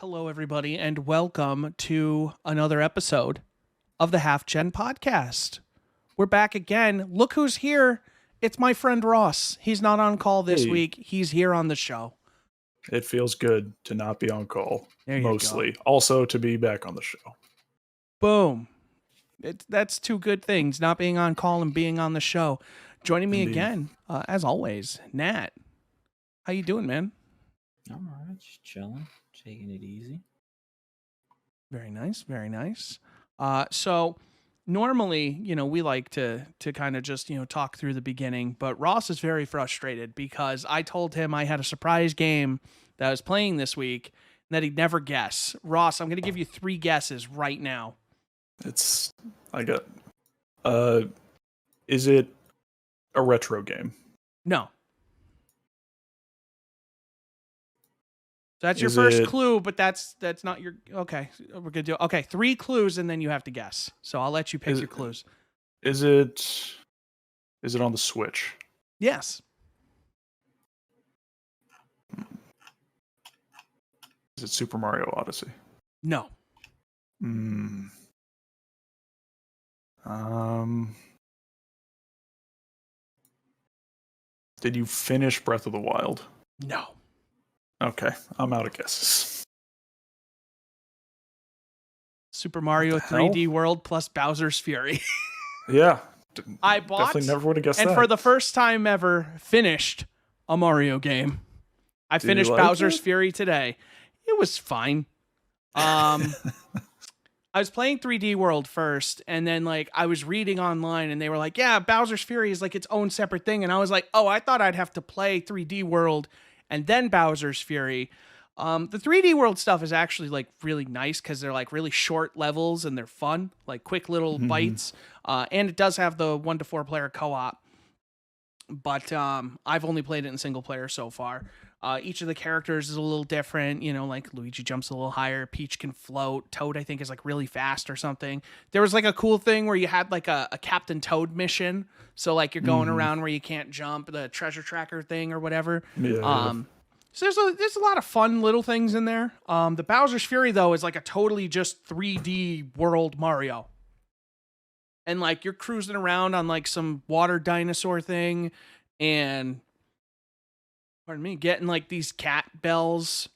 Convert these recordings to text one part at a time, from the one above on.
Hello, everybody, and welcome to another episode of the HalfGen podcast. We're back again. Look who's here. It's my friend Ross. He's not on call this Hey. week. He's here on the show. It feels good to not be on call. There you Mostly. go. Also to be back on the show. Boom. That's two good things, not being on call and being on the show. Joining me Indeed. again, as always, Nat. How you doing, man? I'm alright, just chilling, taking it easy. Very nice, very nice. So normally, we like to kind of just, talk through the beginning, but Ross is very frustrated because I told him I had a surprise game that I was playing this week and that he'd never guess. Ross, I'm going to give you 3 guesses right now. Is it a retro game? No. So that's your Is first it- clue, but that's not your, okay, we're going to do, okay, 3 clues and then you have to guess. So I'll let you pick Is your it- clues. Is it on the Switch? Yes. Is it Super Mario Odyssey? No. Did you finish Breath of the Wild? No. Okay, I'm out of guesses. Super Mario What the hell? 3D World plus Bowser's Fury. Yeah. I bought Definitely never would have guessed and that. for the first time ever finished a Mario game. I Did you finished like Bowser's it? Fury today. It was fine. I was playing 3D World first, and then I was reading online, and they were like, "Yeah, Bowser's Fury is like its own separate thing," and I was like, "Oh, I thought I'd have to play 3D World and then Bowser's Fury." The 3D World stuff is actually really nice because they're really short levels and they're fun, quick little bites. And it does have the 1 to 4 player co-op. But I've only played it in single player so far. Each of the characters is a little different. Luigi jumps a little higher, Peach can float, Toad I think is really fast or something. There was a cool thing where you had a Captain Toad mission. So you're going around where you can't jump, the treasure tracker thing or whatever. Yeah. So there's a lot of fun little things in there. The Bowser's Fury though is a totally just 3D world Mario. And you're cruising around on some water dinosaur thing and pardon me, getting these cat bells.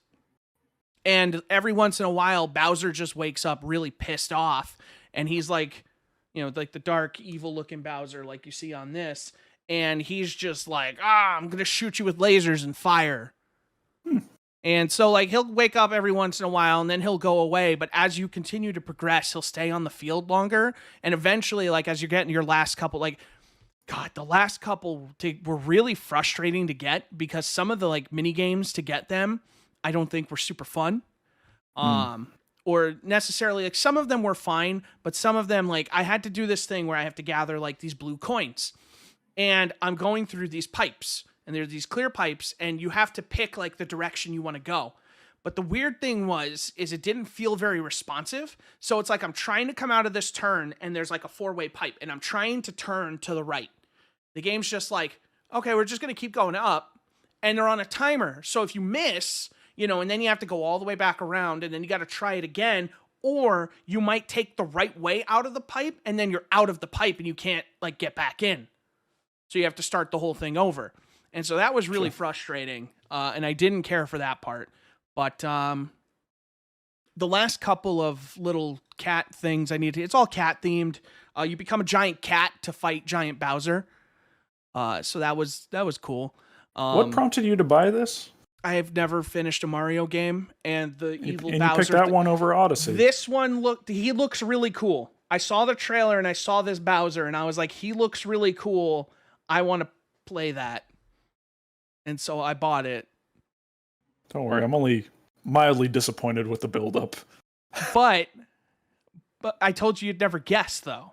And every once in a while Bowser just wakes up really pissed off and he's the dark evil looking Bowser like you see on this, and he's just I'm going to shoot you with lasers and fire. And so he'll wake up every once in a while and then he'll go away. But as you continue to progress, he'll stay on the field longer. And eventually, as you're getting your last couple, the last couple were really frustrating to get because some of the mini games to get them, I don't think were super fun. Or necessarily some of them were fine, but some of them I had to do this thing where I have to gather these blue coins. And I'm going through these pipes. And there's these clear pipes, and you have to pick the direction you want to go. But the weird thing is it didn't feel very responsive. So it's I'm trying to come out of this turn, and there's a 4-way pipe, and I'm trying to turn to the right. The game's just okay, we're just going to keep going up, and they're on a timer. So if you miss, and then you have to go all the way back around, and then you got to try it again, or you might take the right way out of the pipe, and then you're out of the pipe, and you can't get back in. So you have to start the whole thing over. And so that was really frustrating, and I didn't care for that part. But the last couple of little cat things it's all cat themed. You become a giant cat to fight giant Bowser. So that was cool. What prompted you to buy this? I have never finished a Mario game, and the evil And Bowser. you picked that one over Odyssey. This one looks really cool. I saw the trailer and I saw this Bowser, and I was like, he looks really cool. I want to play that. And so I bought it. Don't worry, I'm only mildly disappointed with the build-up. But I told you you'd never guess, though.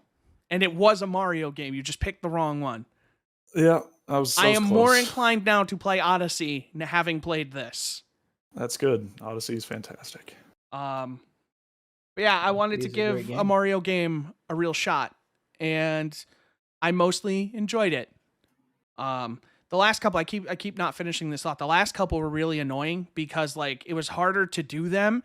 And it was a Mario game. You just picked the wrong one. Yeah, I was I am close. more inclined now to play Odyssey having played this. That's good. Odyssey is fantastic. But yeah, I wanted to It's a great give game. a Mario game a real shot. And I mostly enjoyed it. The last couple, I keep not finishing this thought. The last couple were really annoying because like it was harder to do them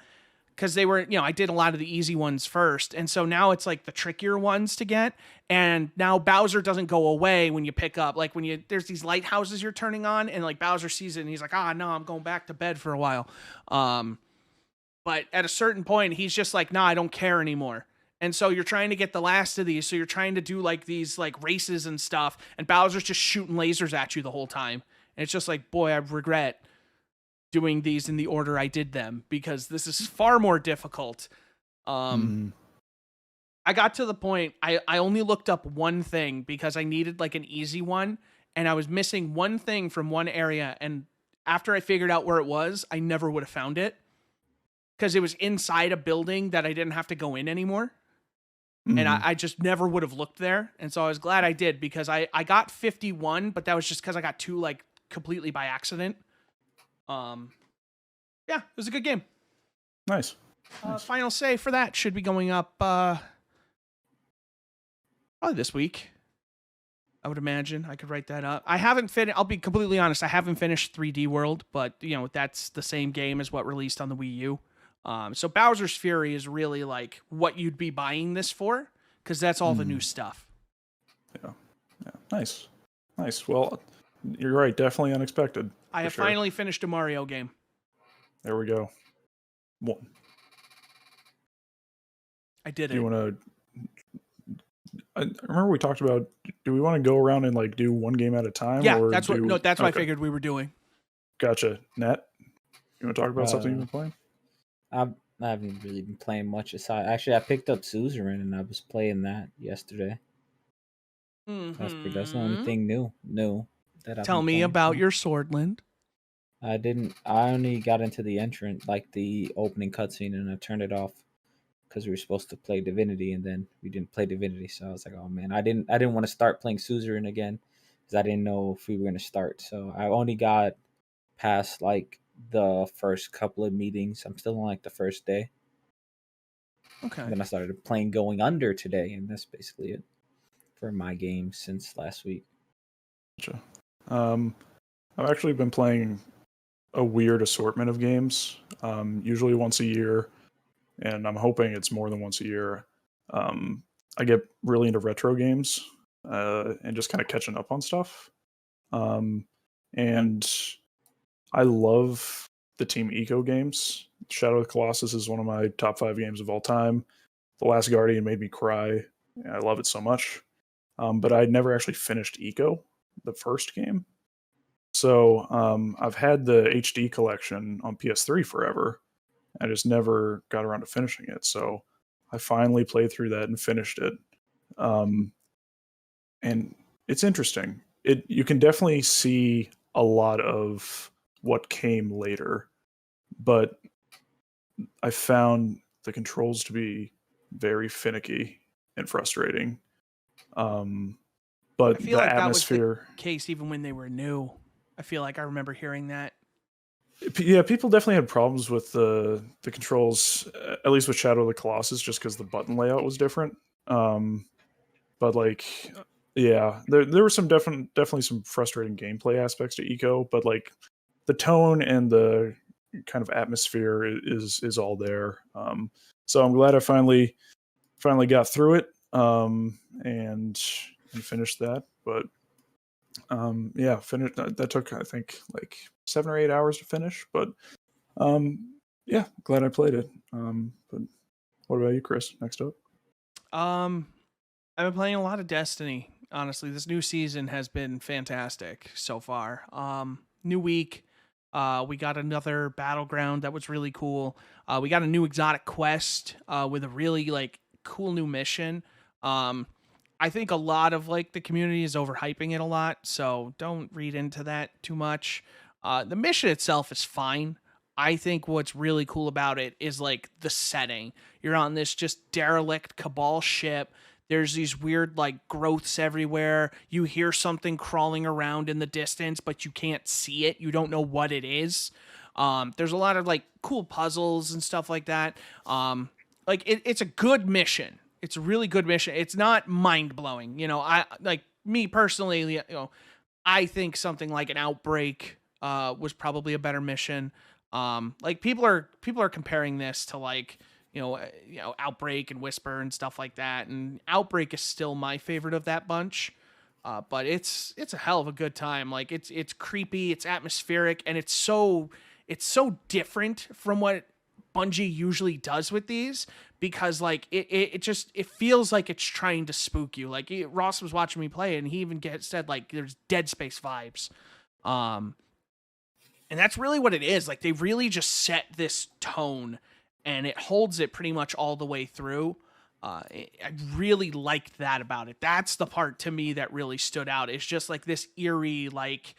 because they were, I did a lot of the easy ones first. And so now it's like the trickier ones to get. And now Bowser doesn't go away when you pick up, like there's these lighthouses you're turning on and like Bowser sees it and he's like, no, I'm going back to bed for a while. But at a certain point, he's just like, nah, I don't care anymore. And so you're trying to get the last of these. So you're trying to do like these like races and stuff. And Bowser's just shooting lasers at you the whole time. And it's just like, boy, I regret doing these in the order I did them because this is far more difficult. I got to the point, I only looked up one thing because I needed like an easy one. And I was missing one thing from one area. And after I figured out where it was, I never would have found it because it was inside a building that I didn't have to go in anymore. And I just never would have looked there. And so I was glad I did because I got 51, but that was just because I got 2 like completely by accident. Yeah, it was a good game. Nice. Final say for that should be going up probably this week. I would imagine I could write that up. I haven't finished. I'll be completely honest. I haven't finished 3D World, but that's the same game as what released on the Wii U. So Bowser's Fury is really like what you'd be buying this for, because that's all the new stuff. Yeah. Nice. Well, you're right. Definitely unexpected. I have finally finished a Mario game. There we go. I did it. Do you want to? I remember we talked about. Do we want to go around and like do one game at a time? Yeah, or that's what I figured we were doing. Gotcha. Nat, you want to talk about something you've been playing? I haven't really been playing much aside. Actually, I picked up Suzerain and I was playing that yesterday. That's the only thing new that I've Tell me about your Swordland. I only got into the entrance, like the opening cutscene, and I turned it off because we were supposed to play Divinity, and then we didn't play Divinity. So I was like, oh man, I didn't want to start playing Suzerain again because I didn't know if we were going to start. So I only got past like the first couple of meetings. I'm still on like the first day. Okay. And then I started playing Going Under today, and that's basically it for my game since last week. Gotcha. I've actually been playing a weird assortment of games, usually once a year, and I'm hoping it's more than once a year. I get really into retro games and just kind of catching up on stuff. And I love the Team Eco games. Shadow of the Colossus is one of my top 5 games of all time. The Last Guardian made me cry. I love it so much. But I'd never actually finished Eco, the first game. So I've had the HD collection on PS3 forever. I just never got around to finishing it. So I finally played through that and finished it. And it's interesting. You can definitely see a lot of what came later, but I found the controls to be very finicky and frustrating. But I feel the like atmosphere, that was the case even when they were new. I feel like I remember hearing that. Yeah, people definitely had problems with the controls, at least with Shadow of the Colossus, just because the button layout was different. But like, yeah, there were some definitely some frustrating gameplay aspects to Eco, but like the tone and the kind of atmosphere is all there. So I'm glad I finally got through it and finished that. But yeah, finished that took I think like 7 or 8 hours to finish, but yeah, glad I played it. But what about you, Chris? Next up. I've been playing a lot of Destiny. Honestly, this new season has been fantastic so far. New week, we got another battleground that was really cool. We got a new exotic quest with a really like cool new mission. I think a lot of like the community is overhyping it a lot, so don't read into that too much. The mission itself is fine. I think what's really cool about it is like the setting. You're on this just derelict Cabal ship. There's these weird like growths everywhere. You hear something crawling around in the distance, but you can't see it. You don't know what it is. There's a lot of like cool puzzles and stuff like that. Like it's a good mission. It's a really good mission. It's not mind blowing. I like me personally. I think something like an Outbreak was probably a better mission. Like people are comparing this to like Outbreak and Whisper and stuff like that, and Outbreak is still my favorite of that bunch. But it's a hell of a good time. Like it's creepy, it's atmospheric, and it's so different from what Bungie usually does with these, because like it feels like it's trying to spook you. Like Ross was watching me play, and he even said like there's Dead Space vibes. And that's really what it is. Like they really just set this tone, and it holds it pretty much all the way through. I really liked that about it. That's the part to me that really stood out. It's just like this eerie, like,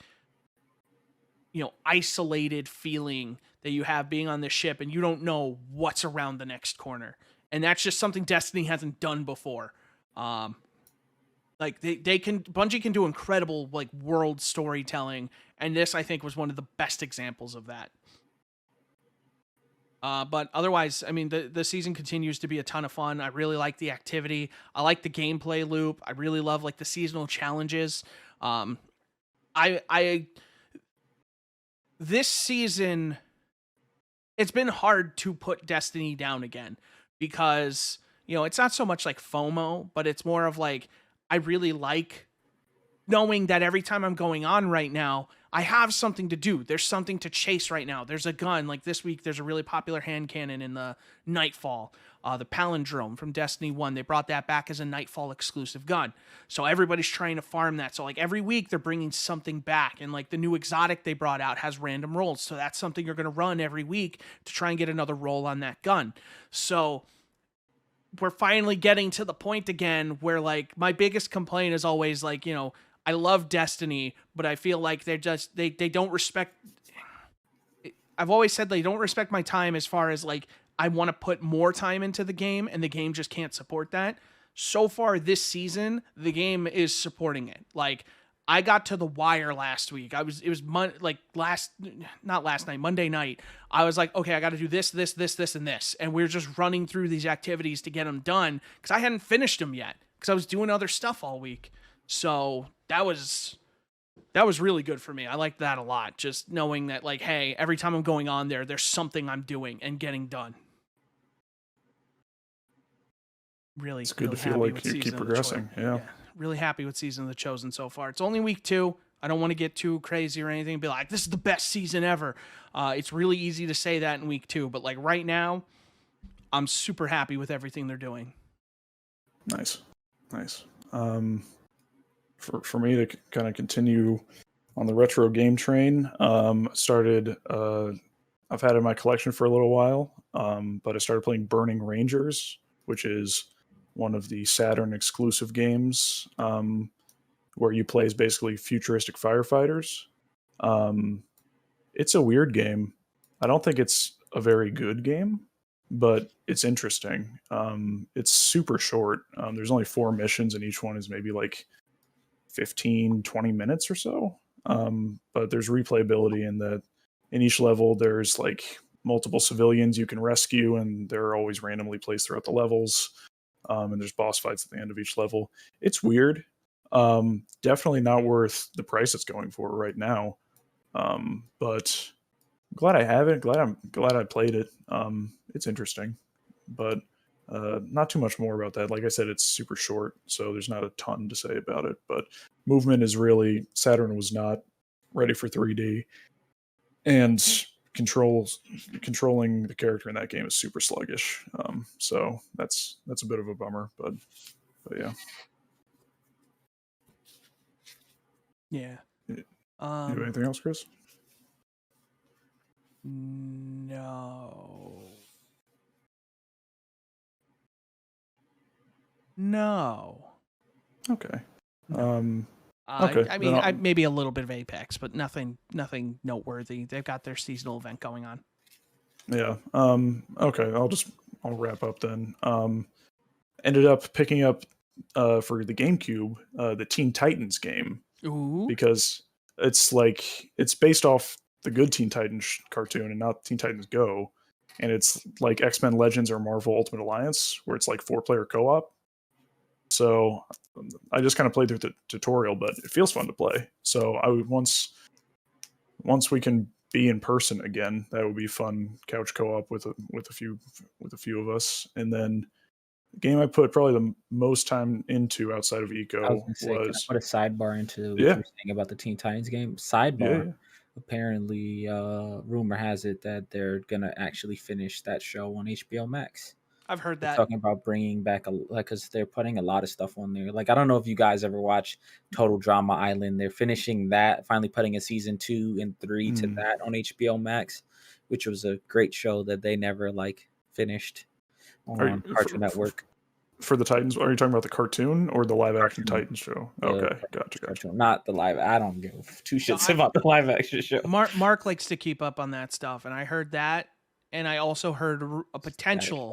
isolated feeling that you have being on this ship, and you don't know what's around the next corner. And that's just something Destiny hasn't done before. Like Bungie can do incredible like world storytelling, and this I think was one of the best examples of that. But otherwise, I mean, the season continues to be a ton of fun. I really like the activity. I like the gameplay loop. I really love like the seasonal challenges. This season, it's been hard to put Destiny down again, because it's not so much like FOMO, but it's more of like I really like knowing that every time I'm going on right now, I have something to do. There's something to chase right now. There's a gun. Like this week, there's a really popular hand cannon in the Nightfall, the Palindrome from Destiny 1. They brought that back as a Nightfall exclusive gun. So everybody's trying to farm that. So like every week, they're bringing something back. And like the new exotic they brought out has random rolls. So that's something you're going to run every week to try and get another roll on that gun. So we're finally getting to the point again where like my biggest complaint is always like, I love Destiny, but I feel like they don't respect. I've always said they don't respect my time as far as like I want to put more time into the game, and the game just can't support that. So far this season, the game is supporting it. Like I got to the wire last week. Monday night. I was like, okay, I got to do this, and this, and we're just running through these activities to get them done because I hadn't finished them yet because I was doing other stuff all week. So that was really good for me. I liked that a lot. Just knowing that, like, hey, every time I'm going on there, there's something I'm doing and getting done. Really, it's good really to feel like you keep progressing. Yeah. Really happy with Season of the Chosen so far. It's only week 2. I don't want to get too crazy or anything. Be like, this is the best season ever. It's really easy to say that in week 2, but like right now, I'm super happy with everything they're doing. Nice. For me to kind of continue on the retro game train, I've had it in my collection for a little while, but I started playing Burning Rangers, which is one of the Saturn exclusive games, where you play as basically futuristic firefighters. It's a weird game. I don't think it's a very good game, but it's interesting. It's super short. There's only 4 missions, and each one is maybe like 15, 20 minutes or so. But there's replayability in that in each level, there's like multiple civilians you can rescue, and they're always randomly placed throughout the levels. And there's boss fights at the end of each level. It's weird. Definitely not worth the price it's going for right now. But I'm glad I have it. Glad I played it. It's interesting, but not too much more about that. Like I said, it's super short, so there's not a ton to say about it. But movement is really, Saturn was not ready for 3D, and controlling the character in that game is super sluggish. So that's a bit of a bummer, but yeah. Yeah. You have anything else, Chris? No. Okay. Okay. I mean, maybe a little bit of Apex, but nothing noteworthy. They've got their seasonal event going on. Yeah. Okay. I'll wrap up then. Ended up picking up for the GameCube the Teen Titans game. Ooh. Because it's based off the good Teen Titans cartoon and not Teen Titans Go, and it's like X-Men Legends or Marvel Ultimate Alliance, where it's like 4-player co-op. So I just kind of played through the tutorial, but it feels fun to play. So I would once we can be in person again, that would be fun couch co-op with a few of us. And then the game I put probably the most time into outside of I was Eco gonna say, can I was put a sidebar into what you yeah, were saying about the Teen Titans game? yeah, Sidebar. yeah. Apparently, rumor has it that they're gonna actually finish that show on HBO Max. I've heard They're that. talking about bringing back because they're putting a lot of stuff on there. Like I don't know if you guys ever watch Total Drama Island. They're finishing that, finally putting a season 2 and 3 to Mm. that on HBO Max, which was a great show that they never like finished Are on you, Cartoon Network. for the Titans? Are you talking about the cartoon or the live action Cartoon. Titans show? The Okay, gotcha. cartoon, not the live. I don't give two No, shits about the live action show. Mark likes to keep up on that stuff, and I heard that, and I also heard a potential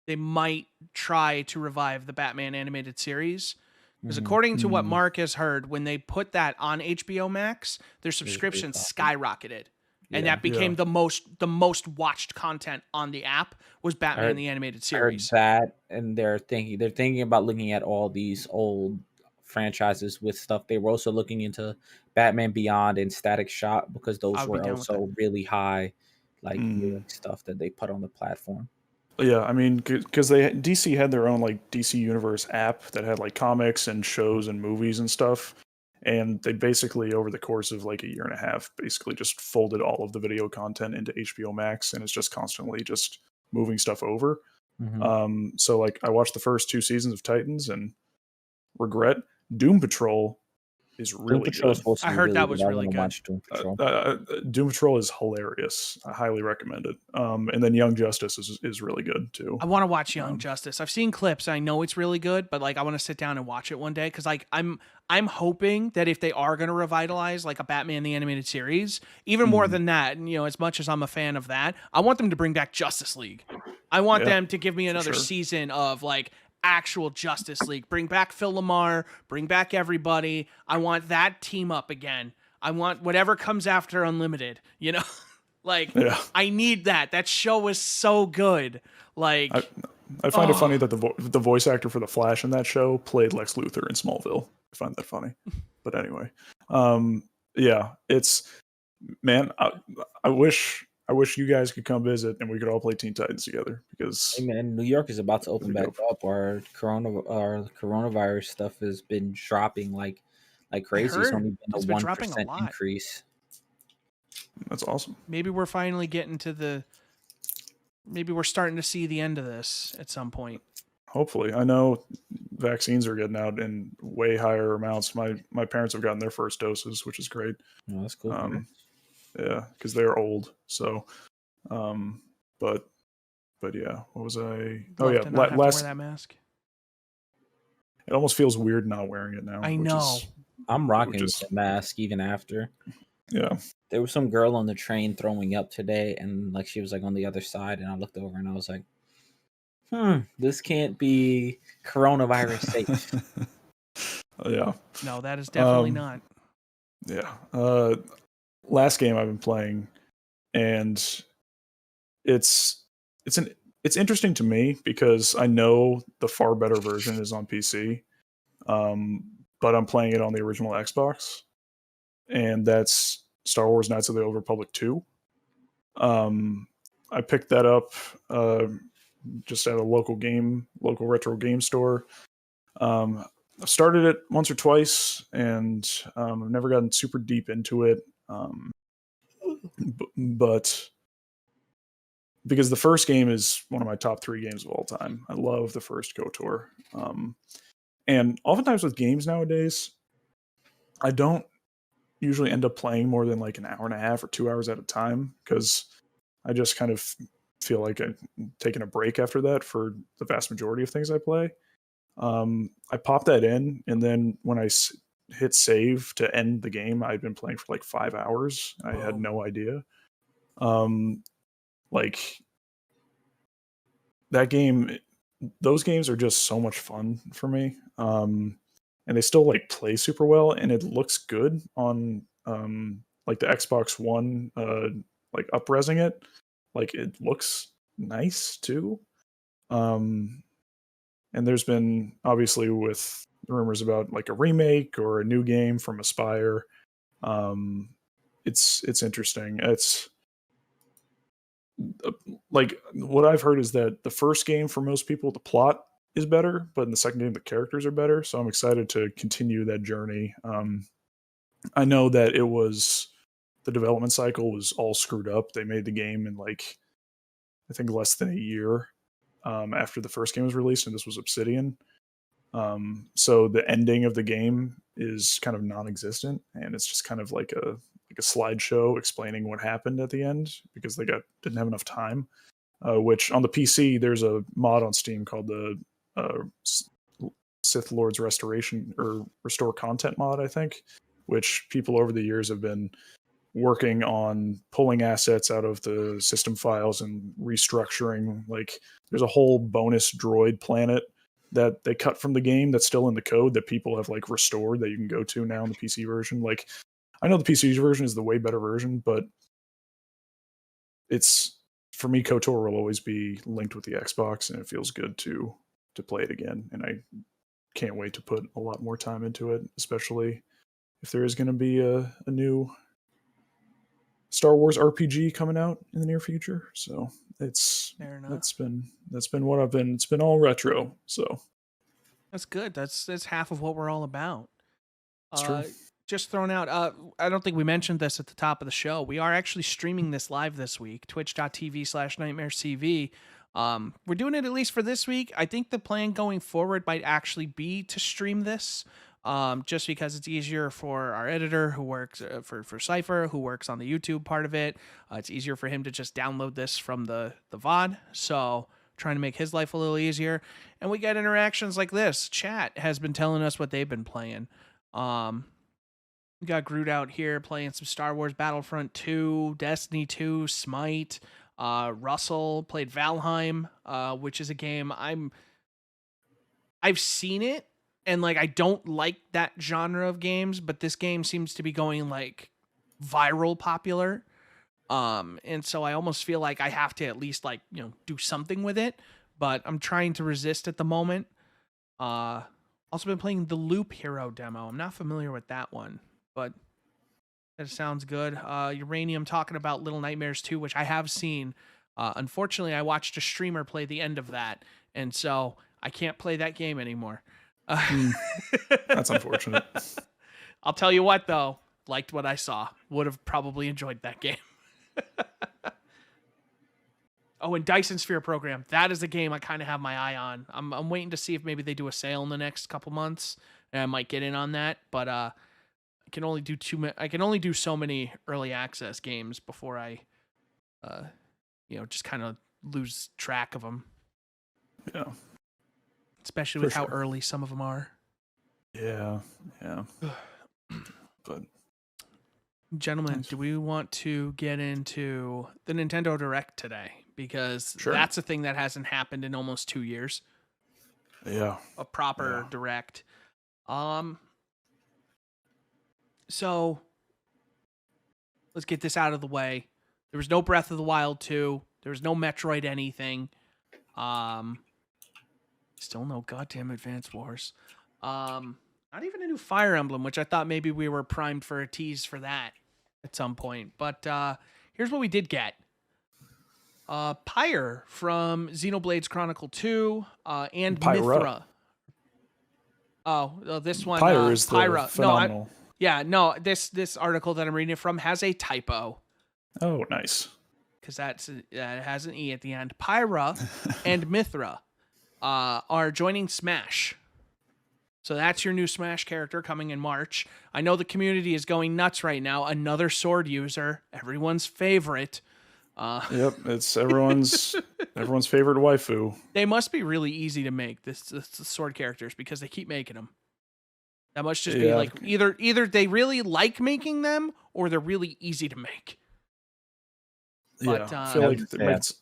they might try to revive the Batman animated series. Because according to what Mm. Mark has heard, when they put that on HBO Max, their subscription skyrocketed. And that became the most watched content on the app was Batman the animated I heard series. that, and they're thinking about looking at all these old franchises with stuff. They were also looking into Batman Beyond and Static Shock because I those would be were down with also really high, like viewing Mm. stuff that they put on the platform. Yeah, I mean, because DC had their own like DC Universe app that had like comics and shows and movies and stuff, and they basically over the course of like a year and a half, basically just folded all of the video content into HBO Max, and it's just constantly just moving stuff over. So like I watched the first 2 seasons of Titans and regret. Doom Patrol is Doom really Patrol is good. supposed to I be heard really that good. was I really want to good. watch Doom Patrol. Doom Patrol is hilarious. I highly recommend it. And then Young Justice is really good too. I want to watch Young Justice. I've seen clips. I know it's really good, but like I want to sit down and watch it one day because like I'm hoping that if they are going to revitalize like a Batman the animated series, even more than that, and as much as I'm a fan of that, I want them to bring back Justice League. I want them to give me another season of like actual Justice League. Bring back Phil Lamar, bring back everybody. I want that team up again. I want whatever comes after Unlimited, Like I need that. That show was so good. Like I find it funny that the voice actor for the Flash in that show played Lex Luthor in Smallville. I find that funny. But anyway, yeah, it's man. I wish you guys could come visit and we could all play Teen Titans together because Hey man, New York is about to open back up. Our coronavirus stuff has been dropping like crazy. It's only been a 1% increase. That's awesome. Maybe we're finally getting to maybe we're starting to see the end of this at some point. Hopefully. I know vaccines are getting out in way higher amounts. My parents have gotten their first doses, which is great. Oh, that's cool. Yeah, because they're old. So, but yeah, what was I? Oh yeah, last. Wear that mask. It almost feels weird not wearing it now. I know. I'm rocking with the mask even after. Yeah. There was some girl on the train throwing up today, and like she was like on the other side, and I looked over and I was like, this can't be coronavirus safe. Yeah. No, that is definitely not. Yeah. Last game I've been playing, and it's interesting to me because I know the far better version is on PC, but I'm playing it on the original Xbox, and that's Star Wars Knights of the Old Republic 2. I picked that up just at a local retro game store. I've started it once or twice, and I've never gotten super deep into it. But because the first game is one of my top 3 games of all time, I love the first KOTOR. And oftentimes with games nowadays, I don't usually end up playing more than like an hour and a half or 2 hours at a time because I just kind of feel like I'm taking a break after that for the vast majority of things I play. I pop that in, and then when I hit save to end the game, I'd been playing for like 5 hours. I had no idea. Like that game, those games are just so much fun for me. And they still like play super well, and it looks good on like the Xbox One, like up-resing it. Like it looks nice too. And And there's been obviously with rumors about like a remake or a new game from Aspire. It's interesting. It's like what I've heard is that the first game for most people the plot is better, but in the second game the characters are better. So I'm excited to continue that journey. I know that it was the development cycle was all screwed up. They made the game in like I think less than a year after the first game was released, and this was Obsidian. So the ending of the game is kind of non-existent, and it's just kind of like a slideshow explaining what happened at the end because they didn't have enough time. Which on the PC, there's a mod on Steam called the Sith Lord's Restoration or Restore Content mod, I think, which people over the years have been working on pulling assets out of the system files and restructuring. Like there's a whole bonus droid planet that they cut from the game that's still in the code that people have like restored that you can go to now in the PC version. Like I know the PC version is the way better version, but it's for me KOTOR will always be linked with the Xbox, and it feels good to play it again. And I can't wait to put a lot more time into it, especially if there is going to be a new Star Wars RPG coming out in the near future. So that's been what I've been. It's been all retro. So That's good. That's half of what we're all about. it's true. Just thrown out. I don't think we mentioned this at the top of the show. We are actually streaming this live this week. Twitch.tv/NightmaresTV. We're doing it at least for this week. I think the plan going forward might actually be to stream this. Just because it's easier for our editor who works for Cypher, who works on the YouTube part of it. It's easier for him to just download this from the VOD. So trying to make his life a little easier. And we get interactions like this. Chat has been telling us what they've been playing. We got Groot out here playing some Star Wars Battlefront 2, Destiny 2, Smite. Russell played Valheim, which is a game I've seen it. And like I don't like that genre of games, but this game seems to be going like viral popular. And so I almost feel like I have to at least like, do something with it, but I'm trying to resist at the moment. Also been playing the Loop Hero demo. I'm not familiar with that one, but that sounds good. Uranium talking about Little Nightmares 2, which I have seen. Unfortunately, I watched a streamer play the end of that, and so I can't play that game anymore. That's unfortunate. I'll tell you what, though. Liked what I saw. Would have probably enjoyed that game. Oh, and Dyson Sphere Program. That is a game I kind of have my eye on. I'm waiting to see if maybe they do a sale in the next couple months, and I might get in on that. But I can only do so many early access games before I, just kind of lose track of them. Yeah. Especially with how early some of them are. Yeah. But gentlemen, do we want to get into the Nintendo Direct today? Because that's a thing that hasn't happened in almost 2 years. Yeah. A proper Direct. So let's get this out of the way. There was no Breath of the Wild 2. There was no Metroid anything. Still no goddamn Advance Wars. Not even a new Fire Emblem, which I thought maybe we were primed for a tease for that at some point. But here's what we did get. Pyre from Xenoblade Chronicle 2 and Pyra. Mithra. Oh, this one. Pyre is Pyra. the phenomenal. This article that I'm reading it from has a typo. Oh, nice. Because it has an E at the end. Pyra and Mithra are joining Smash. So that's your new Smash character coming in March. I know the community is going nuts right now. Another sword user, everyone's favorite. Yep, it's everyone's favorite waifu. They must be really easy to make, the sword characters, because they keep making them. That must just be like either they really like making them or they're really easy to make. But, I feel like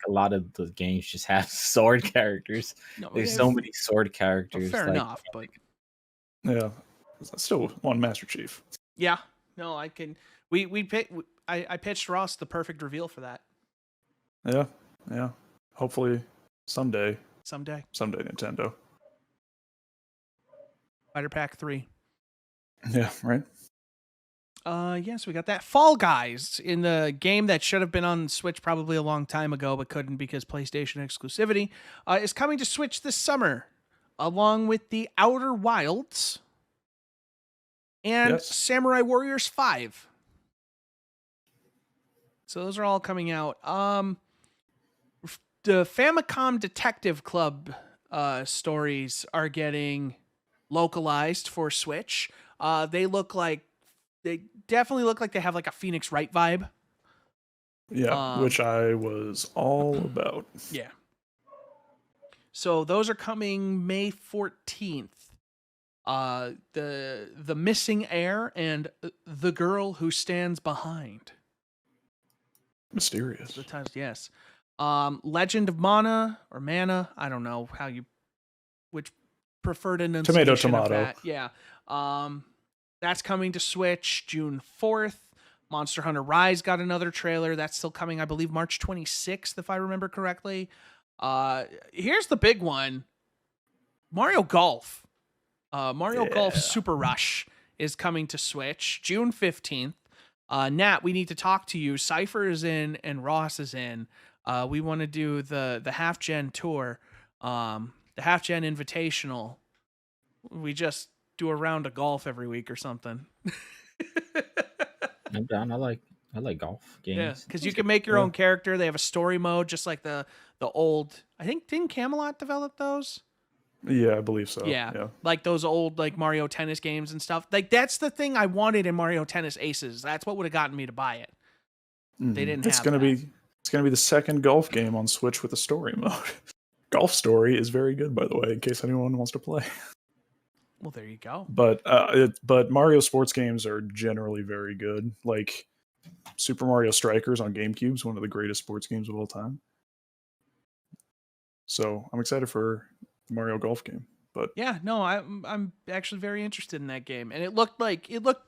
a lot of the games just have sword characters. No, there's so many sword characters. Fair enough, but yeah, I still want Master Chief. Yeah, no, I can. I pitched Ross the perfect reveal for that. Yeah. Hopefully someday, Someday, Nintendo. Fighter Pack 3. Yeah, right. Yes, we got that. Fall Guys, in the game that should have been on Switch probably a long time ago, but couldn't because PlayStation exclusivity, is coming to Switch this summer, along with the Outer Wilds and Yes. Samurai Warriors 5. So those are all coming out. The Famicom Detective Club stories are getting localized for Switch. They definitely look like they have like a Phoenix Wright vibe. Yeah, which I was all about. Yeah. So those are coming May 14th. The Missing Heir and The Girl Who Stands Behind. Mysterious. The times, yes. Legend of Mana or Mana, I don't know which preferred enunciation Tomato. of that. Yeah. That's coming to Switch June 4th. Monster Hunter Rise got another trailer. That's still coming, I believe, March 26th, if I remember correctly. Here's the big one. Mario Golf. Mario Golf Super Rush is coming to Switch June 15th. Nat, we need to talk to you. Cypher is in and Ross is in. We want to do the HalfGen tour, the HalfGen Invitational. We just do a round of golf every week or something. I'm down. I like golf games. Yeah, because you can make your own character. They have a story mode, just like the old. I think didn't Camelot develop those? Yeah, I believe so. Yeah, like those old like Mario Tennis games and stuff. Like that's the thing I wanted in Mario Tennis Aces. That's what would have gotten me to buy it. They didn't. It's gonna be the second golf game on Switch with a story mode. Golf Story is very good, by the way, in case anyone wants to play. Well, there you go. But Mario sports games are generally very good. Like Super Mario Strikers on GameCube is one of the greatest sports games of all time. So I'm excited for the Mario Golf game. But yeah, no, I'm actually very interested in that game, and it looked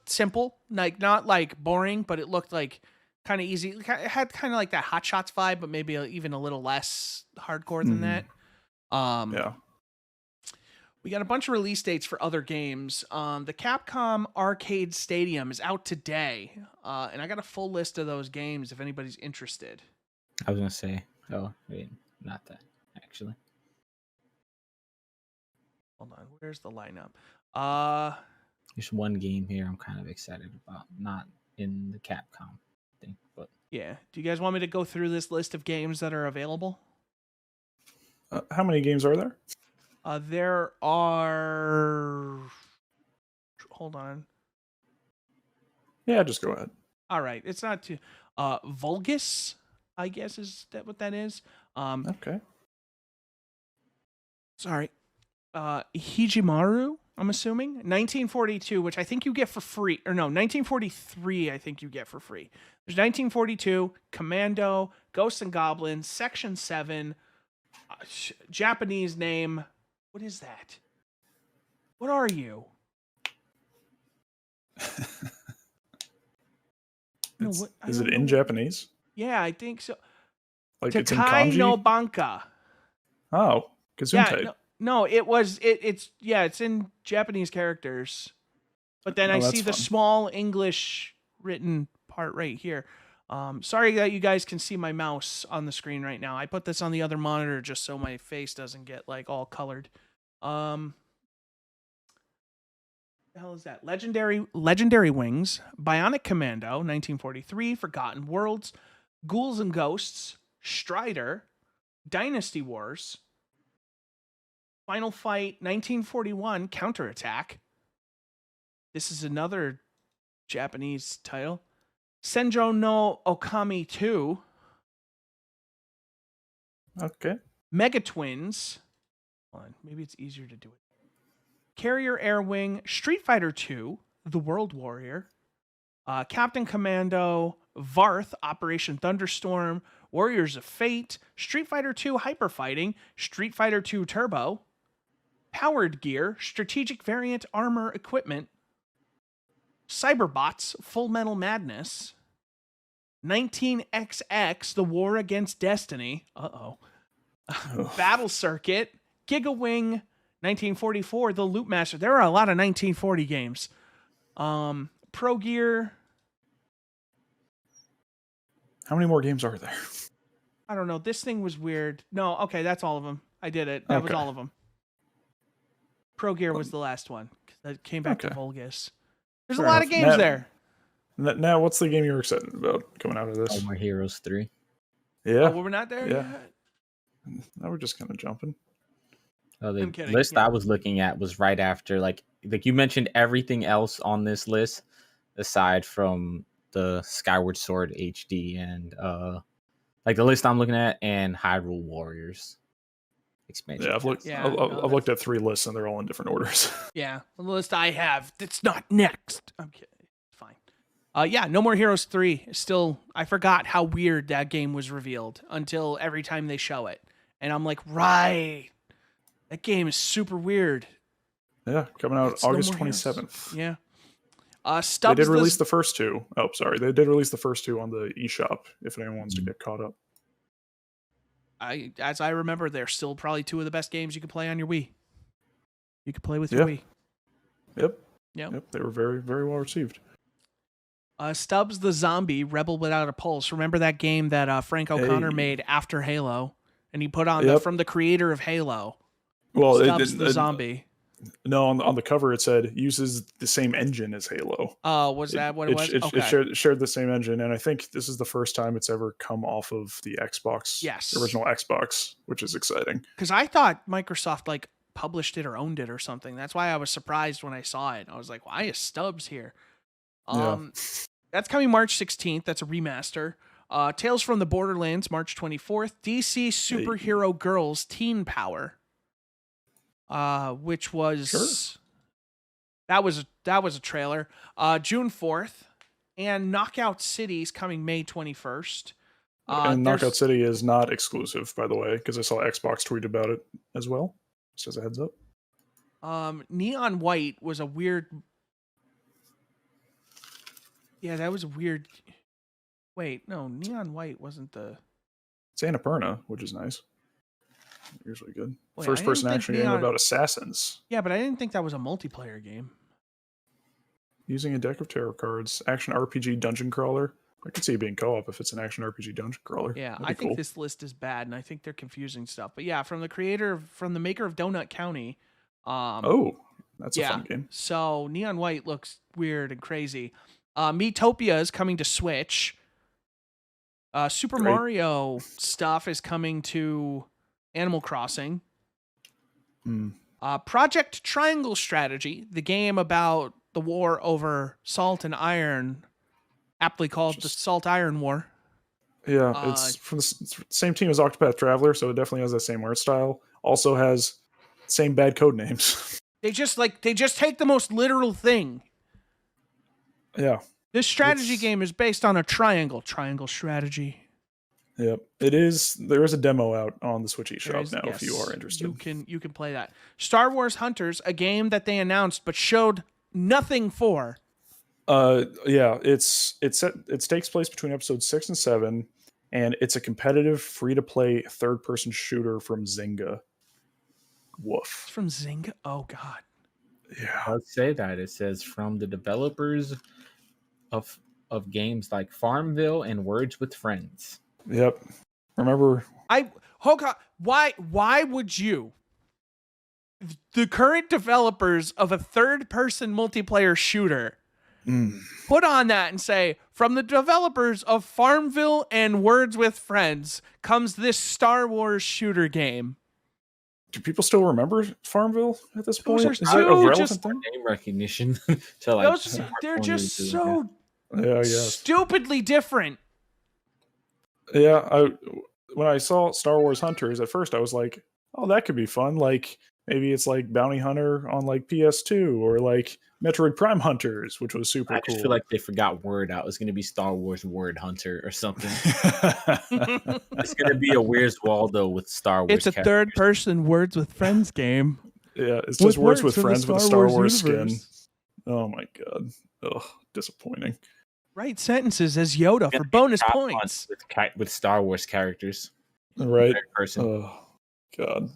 simple, like not like boring, but it looked like kind of easy. It had kind of like that Hot Shots vibe, but maybe even a little less hardcore than that. Yeah. We got a bunch of release dates for other games. The Capcom Arcade Stadium is out today, and I got a full list of those games if anybody's interested. I was gonna say, oh wait, not that actually. Hold on, where's the lineup? There's one game here I'm kind of excited about, not in the Capcom thing, but yeah. Do you guys want me to go through this list of games that are available? How many games are there? There are. Hold on. Yeah, just go ahead. All right, it's not too. Vulgus, I guess, is that what that is? Okay. Sorry. Hijimaru, I'm assuming 1942, which I think you get for free, or no, 1943. I think you get for free. There's 1942, Commando, Ghosts and Goblins, Section 7, Japanese name. What is that? What are you? Is it in Japanese? Yeah, I think so. Like it's in Takai kanji? no Banka. Oh, Gesundheit. Yeah, no, it's in Japanese characters. But then I see the small English written part right here. Sorry that you guys can see my mouse on the screen right now. I put this on the other monitor just so my face doesn't get like all colored. The hell is that? Legendary Wings, Bionic Commando, 1943, Forgotten Worlds, Ghouls and Ghosts, Strider, Dynasty Wars, Final Fight, 1941, Counterattack. This is another Japanese title. Senjo no Okami 2. Okay. Mega Twins. Hold on, maybe it's easier to do it. Carrier Air Wing, Street Fighter 2, The World Warrior, Captain Commando, Varth, Operation Thunderstorm, Warriors of Fate, Street Fighter 2 Hyper Fighting, Street Fighter 2 Turbo, Powered Gear, Strategic Variant Armor Equipment, Cyberbots, Full Metal Madness, 19XX, The War Against Destiny, Battle Circuit, Giga Wing, 1944, The Loop Master. There are a lot of 1940 games. Pro Gear. How many more games are there? I don't know. This thing was weird. No, okay, that's all of them. I did it. That was Okay. all of them. Pro Gear was the last one. That came back to Okay. Vulgus. There's Fair a lot of enough. games Now- there. Now, what's the game you're excited about coming out of this? No More Heroes 3. Yeah. Oh, well, we're not there Yeah. yet. Now we're just kind of jumping. Oh, the I'm kidding, list yeah. I was looking at was right after, like you mentioned everything else on this list, aside from the Skyward Sword HD and like the list I'm looking at and Hyrule Warriors expansion. Yeah, I've looked. Yeah, I've, no, I've looked at 3 lists and they're all in different orders. Yeah, the list I have. That's not next. I'm kidding. Fine. Yeah, No More Heroes 3. Still, I forgot how weird that game was revealed until every time they show it. And I'm like, right. That game is super weird. Yeah, coming out It's No August More Heroes. 27th. Yeah. They Stubbs did release the first 2. Oh, sorry. They did release the first 2 on the eShop if anyone wants to get caught up. as I remember, they're still probably 2 of the best games you can play on your Wii. You can play with your Wii. Yep. Yep. Yep. They were very, very well received. Stubbs the Zombie, Rebel Without a Pulse. Remember that game that Frank O'Connor Hey. made after Halo? And he put on Yep. from the creator of Halo. Well, Stubbs the Zombie. No, on the cover it said uses the same engine as Halo. Oh, was that what it was? It shared the same engine, and I think this is the first time it's ever come off of the Xbox, Yes. original Xbox, which is exciting. Because I thought Microsoft like published it or owned it or something. That's why I was surprised when I saw it. I was like, why is Stubbs here? Yeah. That's coming March 16th. That's a remaster. Tales from the Borderlands, March 24th. DC Superhero Girls Teen Power. Which was Sure. that was a trailer. June 4th. And Knockout City's coming May 21st. And there's- Knockout City is not exclusive, by the way, because I saw Xbox tweet about it as well. Just as a heads up. Neon White was a weird. Yeah, that was a weird. Wait, no, Neon White wasn't the. It's Annapurna, which is nice. Usually good. Wait, I First person didn't think action game Neon- about assassins. Yeah, but I didn't think that was a multiplayer game. Using a deck of tarot cards. Action RPG dungeon crawler. I could see it being co-op if it's an action RPG dungeon crawler. Yeah, That'd I be think cool. this list is bad, and I think they're confusing stuff. But yeah, from the maker of Donut County. Oh, that's a yeah. fun game. So Neon White looks weird and crazy. Miitopia is coming to Switch. Super Great. Mario stuff is coming to Animal Crossing. Hmm. Project Triangle Strategy, the game about the war over salt and iron, aptly called the Salt Iron War. Yeah, it's from the same team as Octopath Traveler, so it definitely has that same art style. Also has same bad code names. They just take the most literal thing. Yeah, This strategy It's- game is based on a triangle strategy. yep. It is. There is a demo out on the Switch eShop There is- now if you yes, are interested. You can play that. Star Wars Hunters, a game that they announced but showed nothing for. Yeah, it takes place between episodes 6 and 7, and it's a competitive free-to-play third-person shooter from Zynga. It's Woof. from Zynga. Oh god. Yeah. Let's say that it says from the developers of games like Farmville and Words with Friends. Yep. Remember? Why would you, the current developers of a third-person multiplayer shooter, put on that and say, from the developers of Farmville and Words with Friends comes this Star Wars shooter game? Do people still remember Farmville at this point? are Is that a so relevant just- thing? Name recognition to like They're just smartphone so Yeah, yes. stupidly different. Yeah, when I saw Star Wars Hunters, at first I was like, "Oh, that could be fun." Like maybe it's like Bounty Hunter on like PS2 or like Metroid Prime Hunters, which was super I cool. just feel like they forgot Word out. It's going to be Star Wars Word Hunter or something. It's going to be a Where's Waldo with Star Wars. It's a characters. third-person Words with Friends game. Yeah, it's just words with from the friends with a Star Wars universe. skin. Oh my god. Ugh, disappointing. Write sentences as Yoda for bonus Top points. ones with Star Wars characters. Right? Third person. Oh god.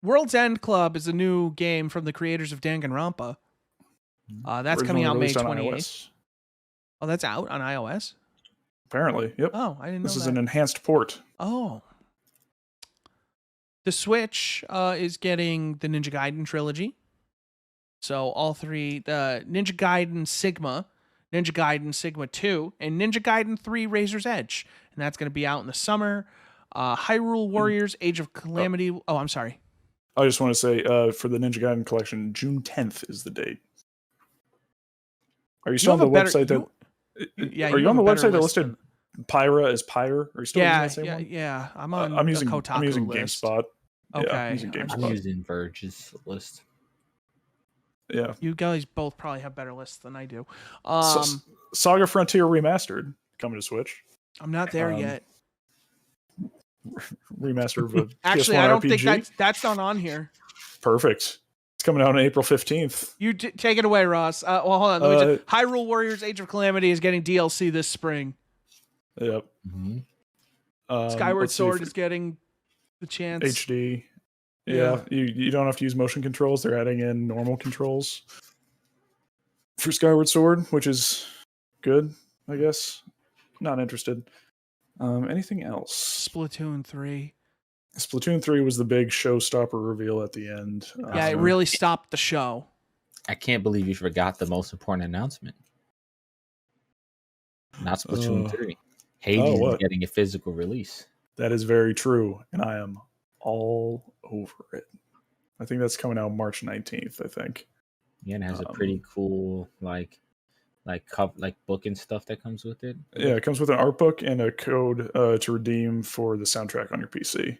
World's End Club is a new game from the creators of Danganronpa. That's coming Originally out May released on 28th. iOS. Oh, that's out on iOS? Apparently, yep. Oh, I didn't know This is that. an enhanced port. Oh. The Switch is getting the Ninja Gaiden trilogy. So all three, the Ninja Gaiden Sigma, Ninja Gaiden Sigma 2, and Ninja Gaiden 3 Razor's Edge. And that's going to be out in the summer. Hyrule Warriors Age of Calamity. Oh, I'm sorry. I just want to say, for the Ninja Gaiden collection, June 10th is the date. Are you still on the website that? Are you on the website that listed Pyra as Pyre? Are you still using that same one? Yeah. I'm on. I'm using Kotaku I'm using list. GameSpot. Okay, Yeah, I'm using GameSpot. I'm using Verge's list. Yeah, you guys both probably have better lists than I do. Saga Frontier Remastered coming to Switch. I'm not there yet. Remaster of a Actually, PS1 I don't RPG. think that's not on here. Perfect. It's coming out on April 15th. You take it away, Ross. Well, hold on. Let me just, Hyrule Warriors Age of Calamity is getting DLC this spring. Yep. Mm-hmm. Skyward Sword is getting the chance. HD. Yeah, you don't have to use motion controls. They're adding in normal controls for Skyward Sword, which is good, I guess. Not interested. Anything else? Splatoon 3. Splatoon 3 was the big showstopper reveal at the end. Yeah, it really stopped the show. I can't believe you forgot the most important announcement. Not Splatoon 3. Hades is getting a physical release. That is very true, and I am all over it. I think that's coming out March 19th, I think. Yeah, and it has a pretty cool like book and stuff that comes with it. Yeah, it comes with an art book and a code to redeem for the soundtrack on your PC.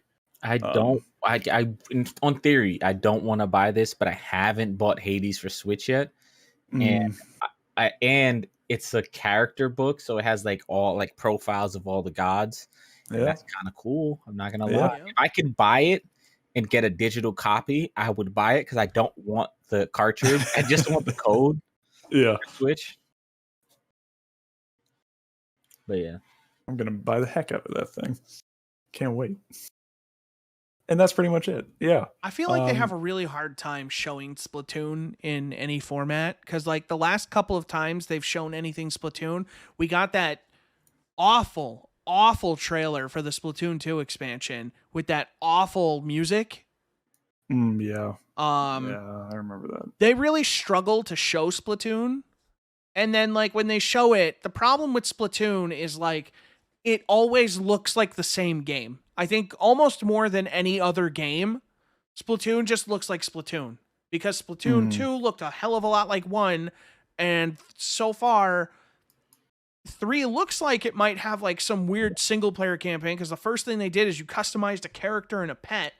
On theory, I don't want to buy this, but I haven't bought Hades for Switch yet. And it's a character book, so it has like all like profiles of all the gods. Yeah. That's kind of cool. I'm not gonna lie. If I could buy it and get a digital copy, I would buy it because I don't want the cartridge. I just want the code. Yeah. Switch. But yeah. I'm gonna buy the heck out of that thing. Can't wait. And that's pretty much it. Yeah. I feel like they have a really hard time showing Splatoon in any format because, like, the last couple of times they've shown anything Splatoon, we got that awful trailer for the Splatoon 2 expansion with that awful music. Yeah. Yeah, I remember that. They really struggle to show Splatoon. And then, like, when they show it, the problem with Splatoon is, like, it always looks like the same game. I think almost more than any other game, Splatoon just looks like Splatoon. Because Splatoon 2 looked a hell of a lot like 1, and so far, 3 looks like it might have like some weird single-player campaign, because the first thing they did is you customized a character and a pet,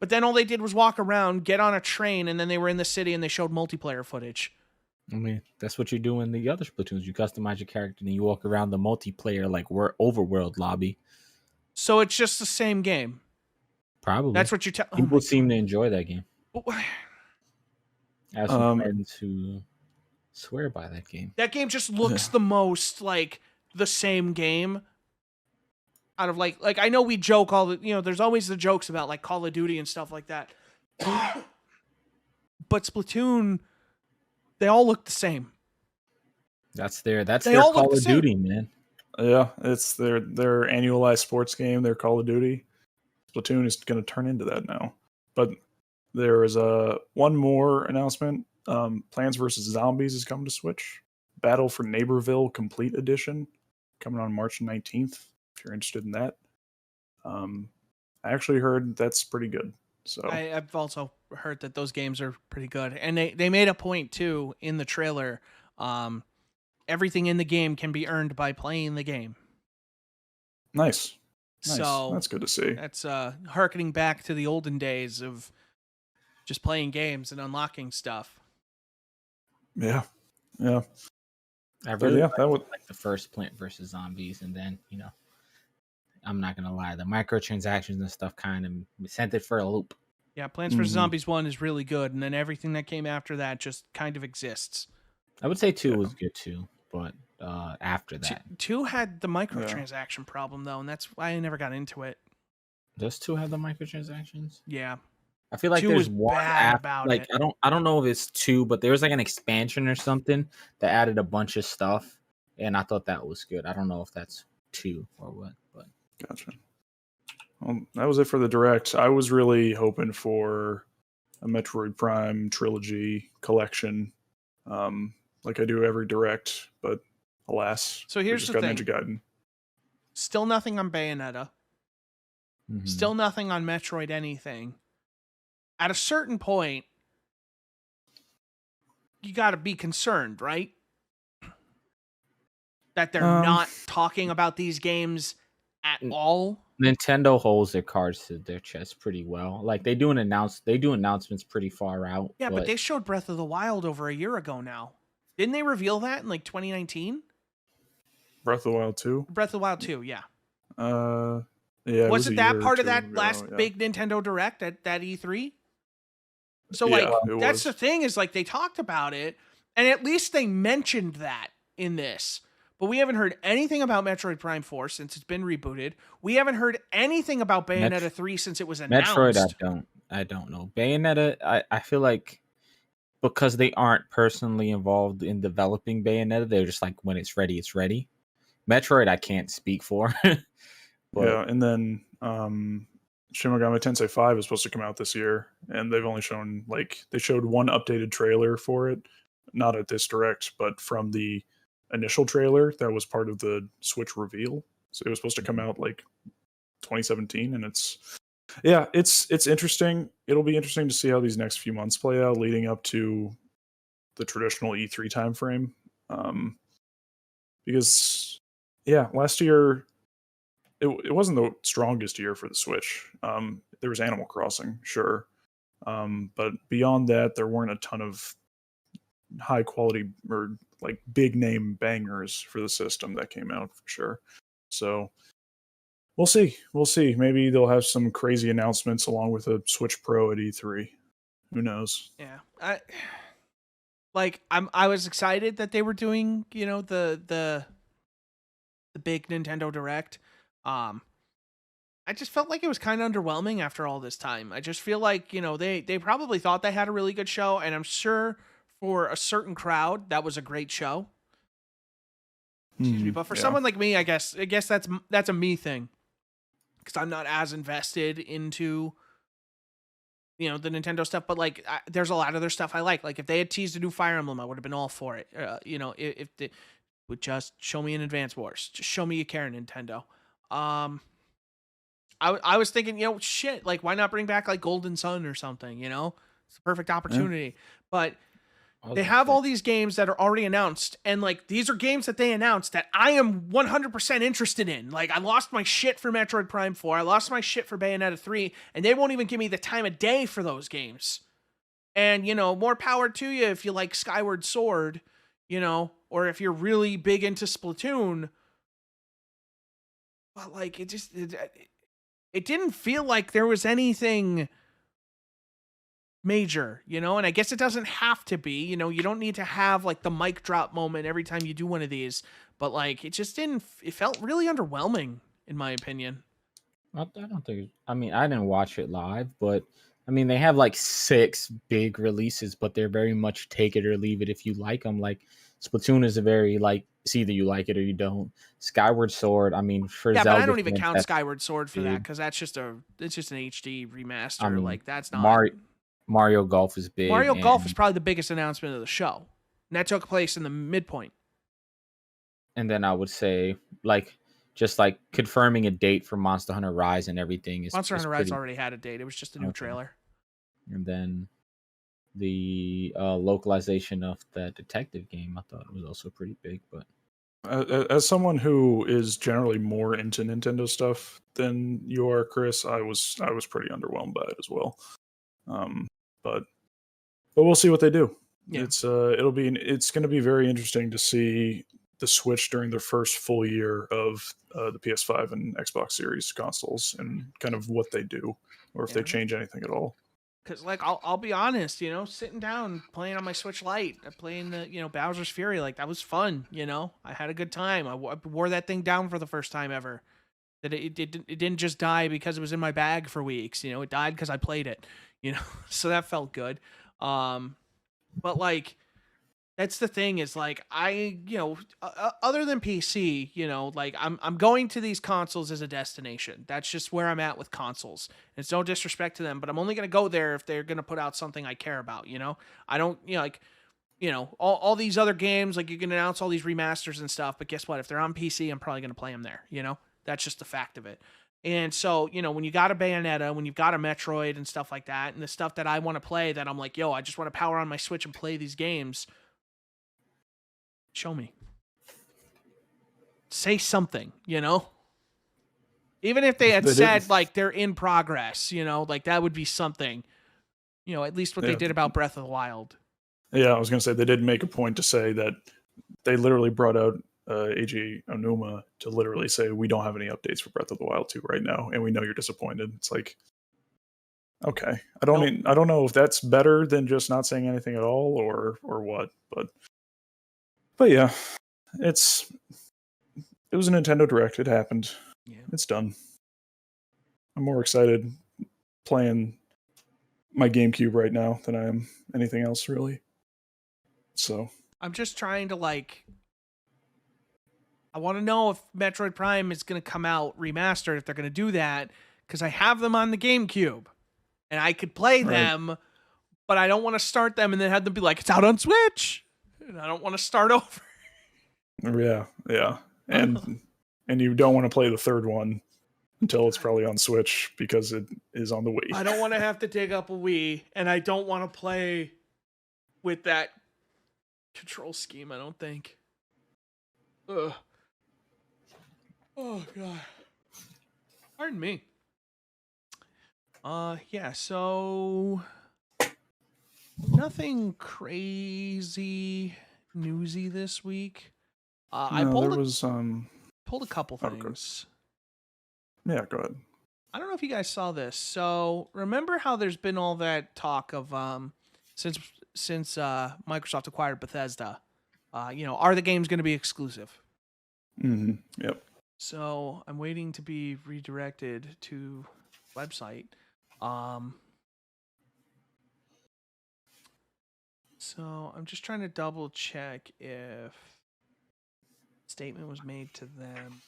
but then all they did was walk around, get on a train, and then they were in the city and they showed multiplayer footage. I mean, that's what you do in the other Splatoons. You customize your character and you walk around the multiplayer like overworld lobby. So it's just the same game. Probably. That's what you tell. People seem to enjoy that game. I have some friends who swear by that game. That game just looks the most like the same game. Out of like I know we joke all the, there's always the jokes about like Call of Duty and stuff like that. But Splatoon, they all look the same. That's their Call of Duty, man. Yeah, it's their annualized sports game, their Call of Duty. Splatoon is going to turn into that now. But there is one more announcement. Plants vs. Zombies is coming to Switch. Battle for Neighborville Complete Edition coming on March 19th, if you're interested in that. I actually heard that's pretty good. So I've also heard that those games are pretty good. And they made a point, too, in the trailer. Everything in the game can be earned by playing the game. Nice. So that's good to see. That's hearkening back to the olden days of just playing games and unlocking stuff. Yeah. I really like the first Plant vs. Zombies, and then, I'm not going to lie, the microtransactions and stuff kind of sent it for a loop. Yeah, Plants vs. Zombies 1 is really good, and then everything that came after that just kind of exists. I would say 2 was good too, but after that. 2 had the microtransaction problem, though, and that's why I never got into it. Does 2 have the microtransactions? Yeah. I feel like 2 there's was one bad app, about like it. I don't know if it's 2, but there was like an expansion or something that added a bunch of stuff, and I thought that was good. I don't know if that's 2 or what, but Gotcha. Well, that was it for the direct. I was really hoping for a Metroid Prime trilogy collection, like I do every direct, but alas, So we here's just the got thing. Ninja Gaiden. Still nothing on Bayonetta. mhm. Still nothing on Metroid anything. At a certain point, you got to be concerned, right? That they're Um, not talking about these games at N- all. Nintendo holds their cards to their chest pretty well. Like they do announcements pretty far out, Yeah, but but they showed Breath of the Wild over a year ago now. Didn't they reveal that in like 2019? Breath of the Wild 2. Breath of the Wild 2, yeah. Yeah, it Was was it a that year or part of two that ago, last yeah. big Nintendo Direct at that E3? So Yeah, like it that's was. the thing is like they talked about it and at least they mentioned that in this. But we haven't heard anything about Metroid Prime 4 since it's been rebooted. We haven't heard anything about Bayonetta 3 since it was Metroid, announced. I don't know. Bayonetta, I feel like because they aren't personally involved in developing Bayonetta, they're just like when it's ready, it's ready. Metroid, I can't speak for, but Yeah, and then Shin Megami Tensei 5 is supposed to come out this year, and they've only shown they showed one updated trailer for it, not at this direct, but from the initial trailer that was part of the Switch reveal. So it was supposed to come out like 2017, and it's interesting. It'll be interesting to see how these next few months play out, leading up to the traditional E3 timeframe. Because last year it wasn't the strongest year for the Switch. There was Animal Crossing, sure, but beyond that, there weren't a ton of high quality or like big name bangers for the system that came out for sure. So we'll see. We'll see. Maybe they'll have some crazy announcements along with a Switch Pro at E3. Who knows? Yeah. I was excited that they were doing, the big Nintendo Direct. I just felt like it was kind of underwhelming after all this time. I just feel like, they probably thought they had a really good show, and I'm sure for a certain crowd that was a great show. Excuse me, but for someone like me, I guess that's a me thing. Cuz I'm not as invested into the Nintendo stuff, but there's a lot of their stuff I like. Like if they had teased a new Fire Emblem, I would have been all for it. If they would just show me an Advance Wars, just show me you care, Nintendo. I was thinking, shit, like why not bring back like Golden Sun or something? It's a perfect opportunity. But they have all these games that are already announced, and like these are games that they announced that I am 100% interested in. Like I lost my shit for Metroid Prime 4, I lost my shit for Bayonetta 3, and they won't even give me the time of day for those games. And more power to you if you like Skyward Sword, or if you're really big into Splatoon. But like it didn't feel like there was anything major, and I guess it doesn't have to be, you don't need to have like the mic drop moment every time you do one of these, but like it felt really underwhelming in my opinion. I don't think. I mean, I didn't watch it live, but I mean, they have like 6 big releases, but they're very much take it or leave it if you like them. Like Splatoon is a very like it's either you like it or you don't. Skyward Sword, I mean, for Yeah, Zelda, but I don't even fans, count that's Skyward Sword for that big. because it's just an HD remaster. I mean, Like that's not Mario Golf is big, Mario Golf is and probably the biggest announcement of the show, and that took place in the midpoint. then I would say like just like confirming a date for Monster Hunter Rise and everything is Monster is Hunter Rise pretty. already had a date. It was just a new Okay. trailer. And then the localization of the detective game, I thought was also pretty big. But As someone who is generally more into Nintendo stuff than you are, Chris, I was pretty underwhelmed by it as well. But we'll see what they do. Yeah. It's going to be very interesting to see the Switch during their first full year of the PS5 and Xbox Series consoles and kind of what they do or if they change anything at all. Because, like, I'll be honest, sitting down, playing on my Switch Lite, playing the, Bowser's Fury, like, that was fun, I had a good time. I wore that thing down for the first time ever. That it didn't just die because it was in my bag for weeks, it died because I played it, So that felt good. But like, that's the thing is like other than PC, like I'm going to these consoles as a destination. That's just where I'm at with consoles. It's no disrespect to them, but I'm only going to go there if they're going to put out something I care about, I don't, like, all these other games, like you can announce all these remasters and stuff, but guess what? If they're on PC, I'm probably going to play them there, That's just the fact of it. And so, when you got a Bayonetta, when you've got a Metroid and stuff like that, and the stuff that I want to play that I'm like, I just want to power on my Switch and play these games, show me. Say something, Even if they had said, like, they're in progress, like, that would be something. At least what they did about Breath of the Wild. Yeah, I was going to say, they did make a point to say that they literally brought out Eiji Onuma to literally say, we don't have any updates for Breath of the Wild 2 right now, and we know you're disappointed. It's like, okay. I don't know if that's better than just not saying anything at all or what, but yeah, it was a Nintendo Direct. It happened. Yeah. It's done. I'm more excited playing my GameCube right now than I am anything else, really. So I'm just trying to I want to know if Metroid Prime is going to come out remastered, if they're going to do that, because I have them on the GameCube and I could play them, but I don't want to start them and then have them be like, it's out on Switch, and I don't want to start over. Yeah. And you don't want to play the third one until it's probably on Switch because it is on the Wii. I don't want to have to dig up a Wii, and I don't want to play with that control scheme, I don't think. Ugh. Oh, God. Pardon me. Yeah, so nothing crazy newsy this week. I pulled a couple things. Yeah, go ahead. I don't know if you guys saw this. So remember how there's been all that talk of since Microsoft acquired Bethesda, are the games going to be exclusive? Mm-hmm. Yep. So I'm waiting to be redirected to website. So I'm just trying to double check if statement was made to them.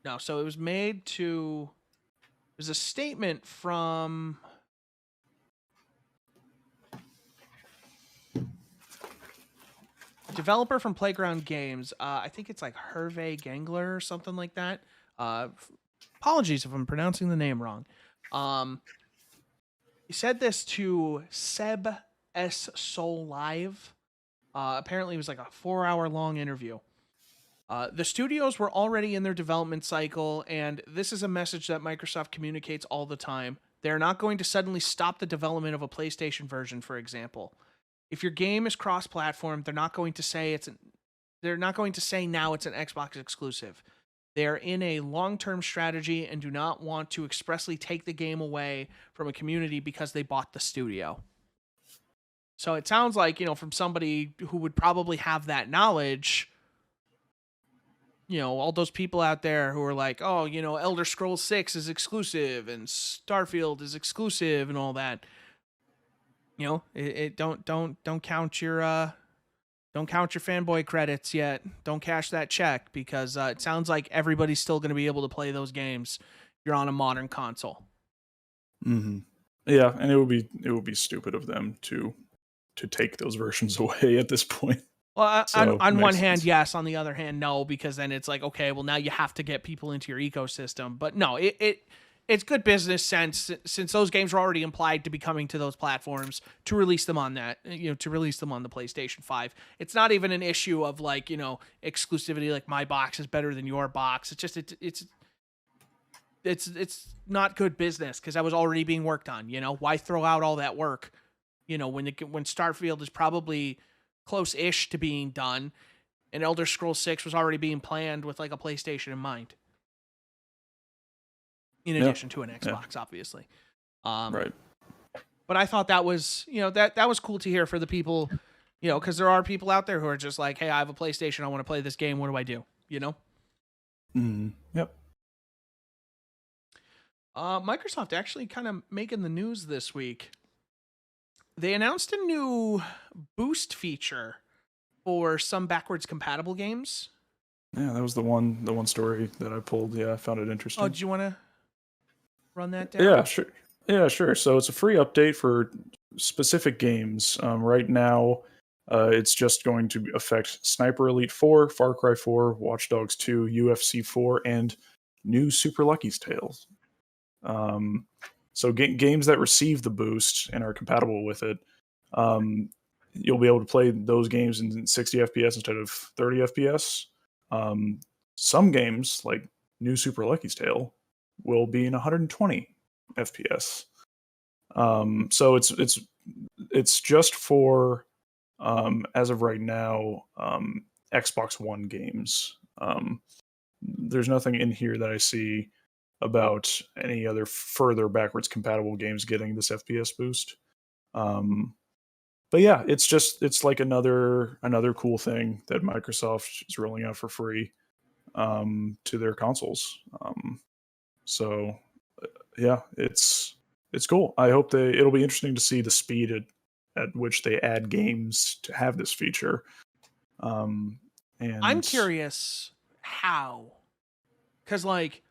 No, so it was made to. There's a statement from. Developer from Playground Games. I think it's like Hervé Gengler or something like that. Apologies if I'm pronouncing the name wrong. He said this to Seb S. Soul Live. Apparently, it was like a 4-hour long interview. The studios were already in their development cycle, and this is a message that Microsoft communicates all the time. They're not going to suddenly stop the development of a PlayStation version, for example. If your game is cross-platform, they're not going to say now it's an Xbox exclusive. They are in a long-term strategy and do not want to expressly take the game away from a community because they bought the studio. So it sounds like, from somebody who would probably have that knowledge, all those people out there who are like, oh, Elder Scrolls 6 is exclusive and Starfield is exclusive and all that. Don't count your fanboy credits yet. Don't cash that check because it sounds like everybody's still going to be able to play those games if you're on a modern console. Mm-hmm. Yeah, and it would be stupid of them to take those versions away at this point. Well, on one hand, yes. On the other hand, no, because then it's like, okay, well, now you have to get people into your ecosystem. But no, it's good business sense since those games were already implied to be coming to those platforms to release them on that, to release them on the PlayStation 5. It's not even an issue of like, exclusivity, like my box is better than your box. It's just, it's not good business because that was already being worked on, why throw out all that work, when Starfield is probably close-ish to being done and Elder Scrolls 6 was already being planned with like a PlayStation in mind. In addition to an Xbox, obviously. Right. But I thought that was, that was cool to hear for the people, because there are people out there who are just like, hey, I have a PlayStation. I want to play this game. What do I do? Mm-hmm. Yep. Microsoft actually kind of making the news this week. They announced a new boost feature for some backwards compatible games. Yeah, that was the one story that I pulled. Yeah, I found it interesting. Oh, do you want to run that down? Yeah, sure. Yeah, sure. So it's a free update for specific games. Right now, it's just going to affect Sniper Elite 4, Far Cry 4, Watch Dogs 2, UFC 4, and new Super Lucky's Tales. So games that receive the boost and are compatible with it, you'll be able to play those games in 60 FPS instead of 30 FPS. Some games, like new Super Lucky's Tale, will be in 120 FPS. So it's just for as of right now Xbox One games. There's nothing in here that I see about any other further backwards compatible games getting this FPS boost. But yeah, it's like another cool thing that Microsoft is rolling out for free to their consoles. So yeah, it's cool. I hope it'll be interesting to see the speed at which they add games to have this feature. And I'm curious how, because like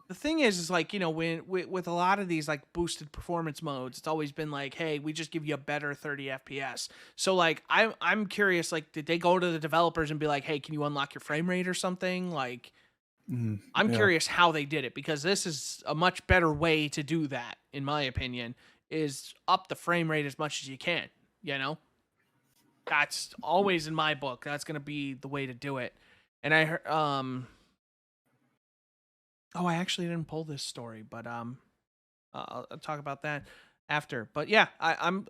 the thing is like, you know, when with a lot of these like boosted performance modes, it's always been like, hey, we just give you a better 30 FPS. So like I'm curious, like, did they go to the developers and be like, hey, can you unlock your frame rate or something? Like, I'm curious how they did it, because this is a much better way to do that, in my opinion, is up the frame rate as much as you can, you know? That's always in my book. That's going to be the way to do it. And I heard, oh, I actually didn't pull this story, but I'll talk about that after. But yeah, I'm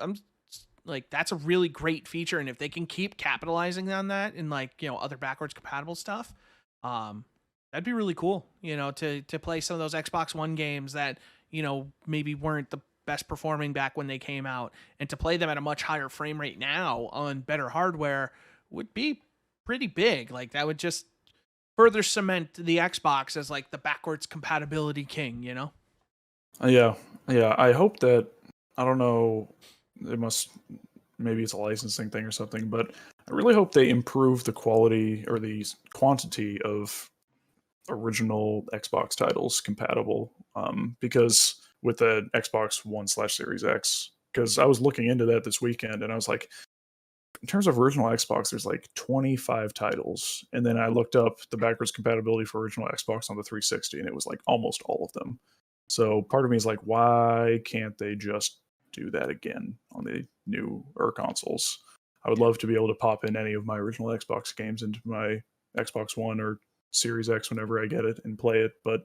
like, that's a really great feature, and if they can keep capitalizing on that in, like, you know, other backwards compatible stuff, that'd be really cool. You know, to play some of those Xbox One games that, you know, maybe weren't the best performing back when they came out, and to play them at a much higher frame rate now on better hardware would be pretty big. Like, that would just further cement the Xbox as like the backwards compatibility king, you know? Yeah. I hope that, I don't know, maybe it's a licensing thing or something, but I really hope they improve the quality or the quantity of original Xbox titles compatible. Because with the Xbox One/Series X, because I was looking into that this weekend and I was like, in terms of original Xbox, there's like 25 titles. And then I looked up the backwards compatibility for original Xbox on the 360, and it was like almost all of them. So part of me is like, why can't they just do that again on the newer consoles? I would love to be able to pop in any of my original Xbox games into my Xbox One or Series X whenever I get it and play it. But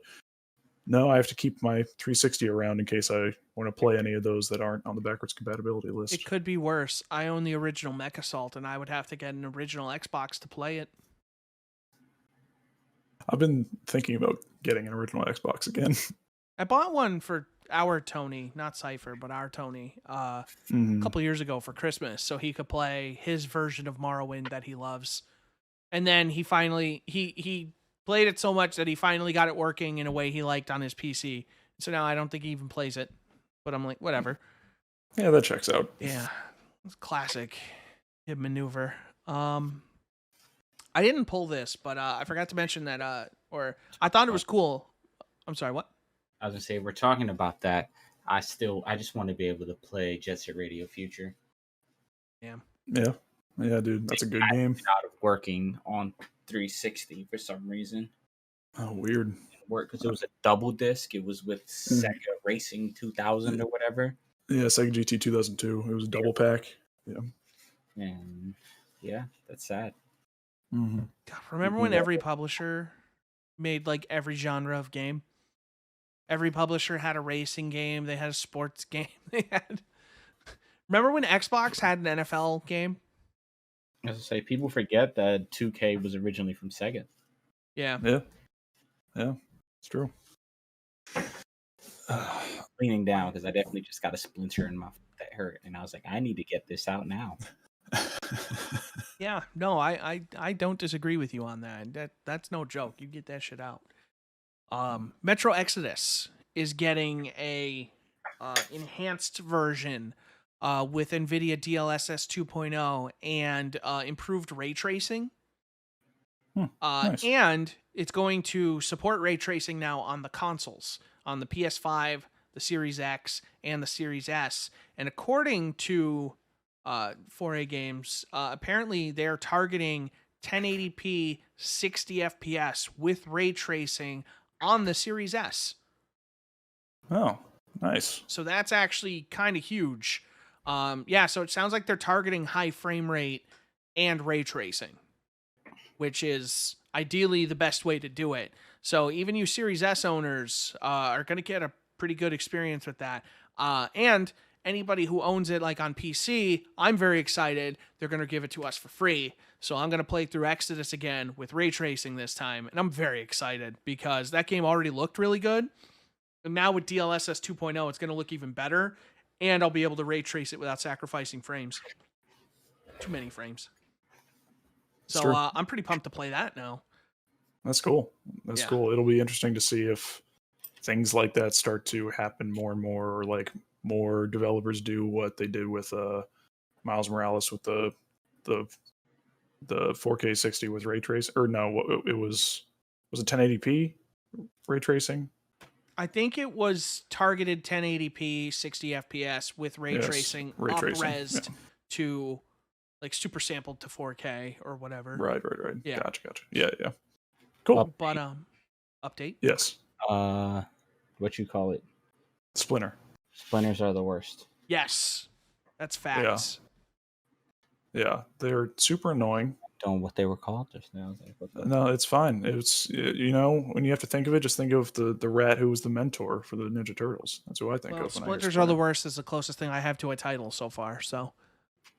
no, I have to keep my 360 around in case I want to play any of those that aren't on the backwards compatibility list. It could be worse. I own the original Mech Assault, and I would have to get an original Xbox to play it. I've been thinking about getting an original Xbox again. I bought one for our Tony, not Cypher, but our Tony, a couple years ago for Christmas, so he could play his version of Morrowind that he loves. And then he finally he played it so much that he finally got it working in a way he liked on his PC. So now I don't think he even plays it. But I'm like, whatever. Yeah, that checks out. Yeah, it's classic hip maneuver. I didn't pull this, but I forgot to mention that, or I thought it was cool. I'm sorry, what? I was gonna say, we're talking about that. I just want to be able to play Jet Set Radio Future. Yeah, dude, that's a good game. Out of working on 360 for some reason. Oh, weird. Work because it was a double disc. It was with Sega Racing 2000 or whatever. Yeah, Sega GT 2002. It was a double pack. Yeah. And yeah, that's sad. Mm-hmm. God, remember when every publisher made like every genre of game? Every publisher had a racing game. They had a sports game. They had. Remember when Xbox had an NFL game? As I say, people forget that 2K was originally from Sega. Yeah. It's true. Leaning down because I definitely just got a splinter in my foot that hurt, and I was like, I need to get this out now. Yeah, no, I don't disagree with you on that. That's no joke. You get that shit out. Metro Exodus is getting a enhanced version with NVIDIA DLSS 2.0 and improved ray tracing. Nice. And it's going to support ray tracing now on the consoles, on the PS5, the Series X, and the Series S. And according to 4A Games, apparently they're targeting 1080p 60 FPS with ray tracing on the Series S. Oh, nice. So that's actually kind of huge. Yeah, so it sounds like they're targeting high frame rate and ray tracing, which is ideally the best way to do it. So even you Series S owners are going to get a pretty good experience with that. And anybody who owns it like on PC, I'm very excited. They're going to give it to us for free. So I'm going to play through Exodus again with ray tracing this time. And I'm very excited because that game already looked really good. And now with DLSS 2.0, it's going to look even better. And I'll be able to ray trace it without sacrificing frames. Too many frames. So Sure. I'm pretty pumped to play that now. That's cool. That's Yeah. cool. It'll be interesting to see if things like that start to happen more and more, or like more developers do what they did with Miles Morales with the 4K 60 with ray trace. Or no, it was it 1080p ray tracing? I think it was targeted 1080p 60 FPS with ray Yes, tracing ray tracing, up-resed to like super sampled to 4K or whatever. Right. Yeah. Gotcha. Yeah. Cool. But update. Yes. What you call it? Splinter. Splinters are the worst. Yes. That's facts. Yeah, they're super annoying. Don't know what they were called just now. I was like, what the- No, it's fine. It's, you know, when you have to think of it, just think of the rat who was the mentor for the Ninja Turtles. That's who I think Well, of. When I hear Splinters are the worst is the closest thing I have to a title so far. So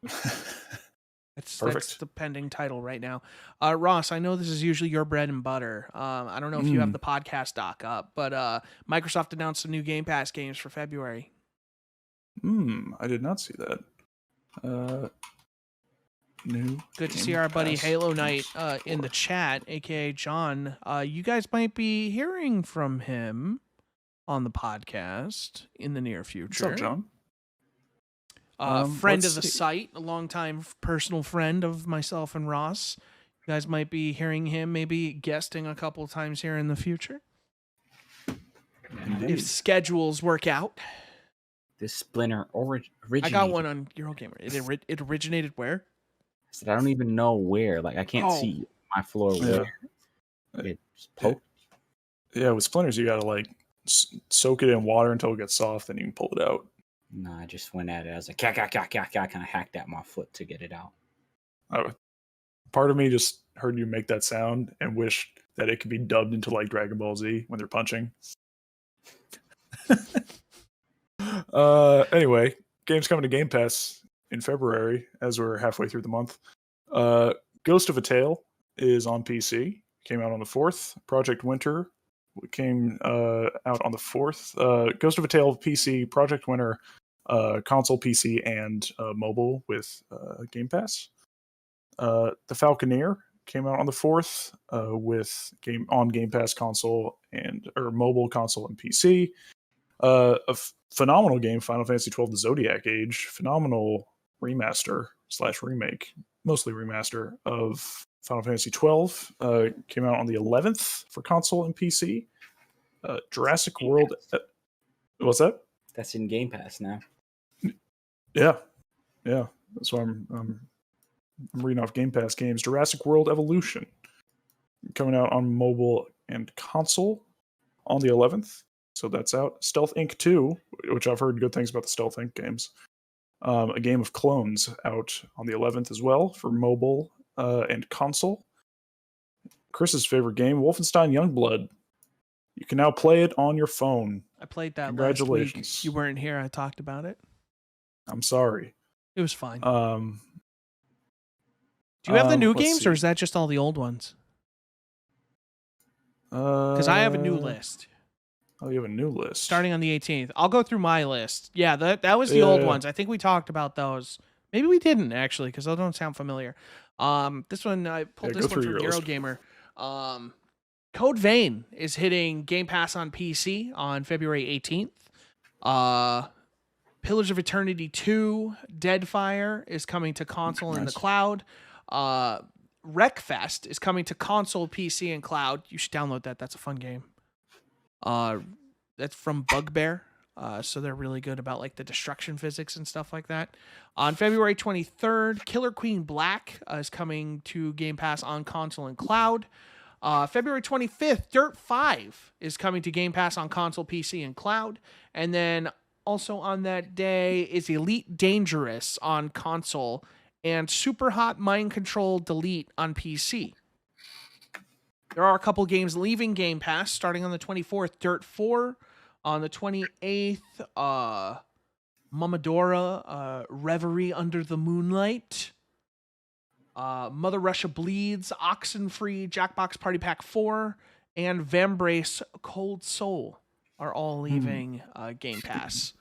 that's Perfect. the pending title right now. Ross, I know this is usually your bread and butter. I don't know if you have the podcast doc up, but Microsoft announced some new Game Pass games for February. I did not see that. New. Good to Game see our buddy Pass Halo Knight PS4. in the chat, aka John. You guys might be hearing from him on the podcast in the near What's future. up, John? Friend let's of the see. site, a longtime personal friend of myself and Ross. You guys might be hearing him, maybe guesting a couple times here in the future Indeed. if schedules work out. This Splinter originated. I got one on Eurogamer. It originated where? I said I don't even know where. Like I can't Oh. see my floor Yeah. where it's poked. Yeah, with Splinters, you gotta like soak it in water until it gets soft, then you can pull it out. No, I just went at it. I was like, kind of hacked at my foot to get it out. Part of me just heard you make that sound and wished that it could be dubbed into like Dragon Ball Z when they're punching. Anyway, games coming to Game Pass in February as we're halfway through the month. Ghost of a Tale is on PC. Came out on the 4th. Project Winter came out on the 4th. Ghost of a Tale PC, Project Winter, console, PC, and mobile with Game Pass. The Falconeer came out on the 4th with Game Pass console or mobile console and PC. Phenomenal game, Final Fantasy XII: The Zodiac Age. Phenomenal remaster / remake, mostly remaster of Final Fantasy XII. Came out on the 11th for console and PC. Jurassic World. What's that? That's in Game Pass now. Yeah. That's why I'm reading off Game Pass games. Jurassic World Evolution coming out on mobile and console on the 11th. So that's out. Stealth Inc. 2, which I've heard good things about the Stealth Inc. games. A Game of Clones out on the 11th as well for mobile and console. Chris's favorite game, Wolfenstein Youngblood. You can now play it on your phone. I played that last week. Congratulations. You weren't here. I talked about it. I'm sorry. It was fine. Do Do you have the new let's games, see. or is that just all the old ones? Because I have a new list Oh, you have a new list. starting on the 18th. I'll go through my list. Yeah, that was the old Yeah. ones. I think we talked about those. Maybe we didn't actually, because those don't sound familiar. This one I pulled Yeah, this go one through from your list. Eurogamer. Code Vein is hitting Game Pass on PC on February 18th. Pillars of Eternity 2, Deadfire is coming to console in the Nice. cloud. Wreckfest is coming to console, PC, and cloud. You should download that. That's a fun game. That's from Bugbear. So they're really good about like the destruction physics and stuff like that. On February 23rd, Killer Queen Black is coming to Game Pass on console and cloud. February 25th, Dirt 5 is coming to Game Pass on console, PC, and cloud. And then also on that day is Elite Dangerous on console and Super Hot Mind Control Delete on PC. There are a couple games leaving Game Pass starting on the 24th, Dirt 4. On the 28th, Mamadora, Reverie Under the Moonlight. Mother Russia Bleeds, Oxenfree, Jackbox Party Pack 4, and Vambrace Cold Soul are all leaving Game Pass.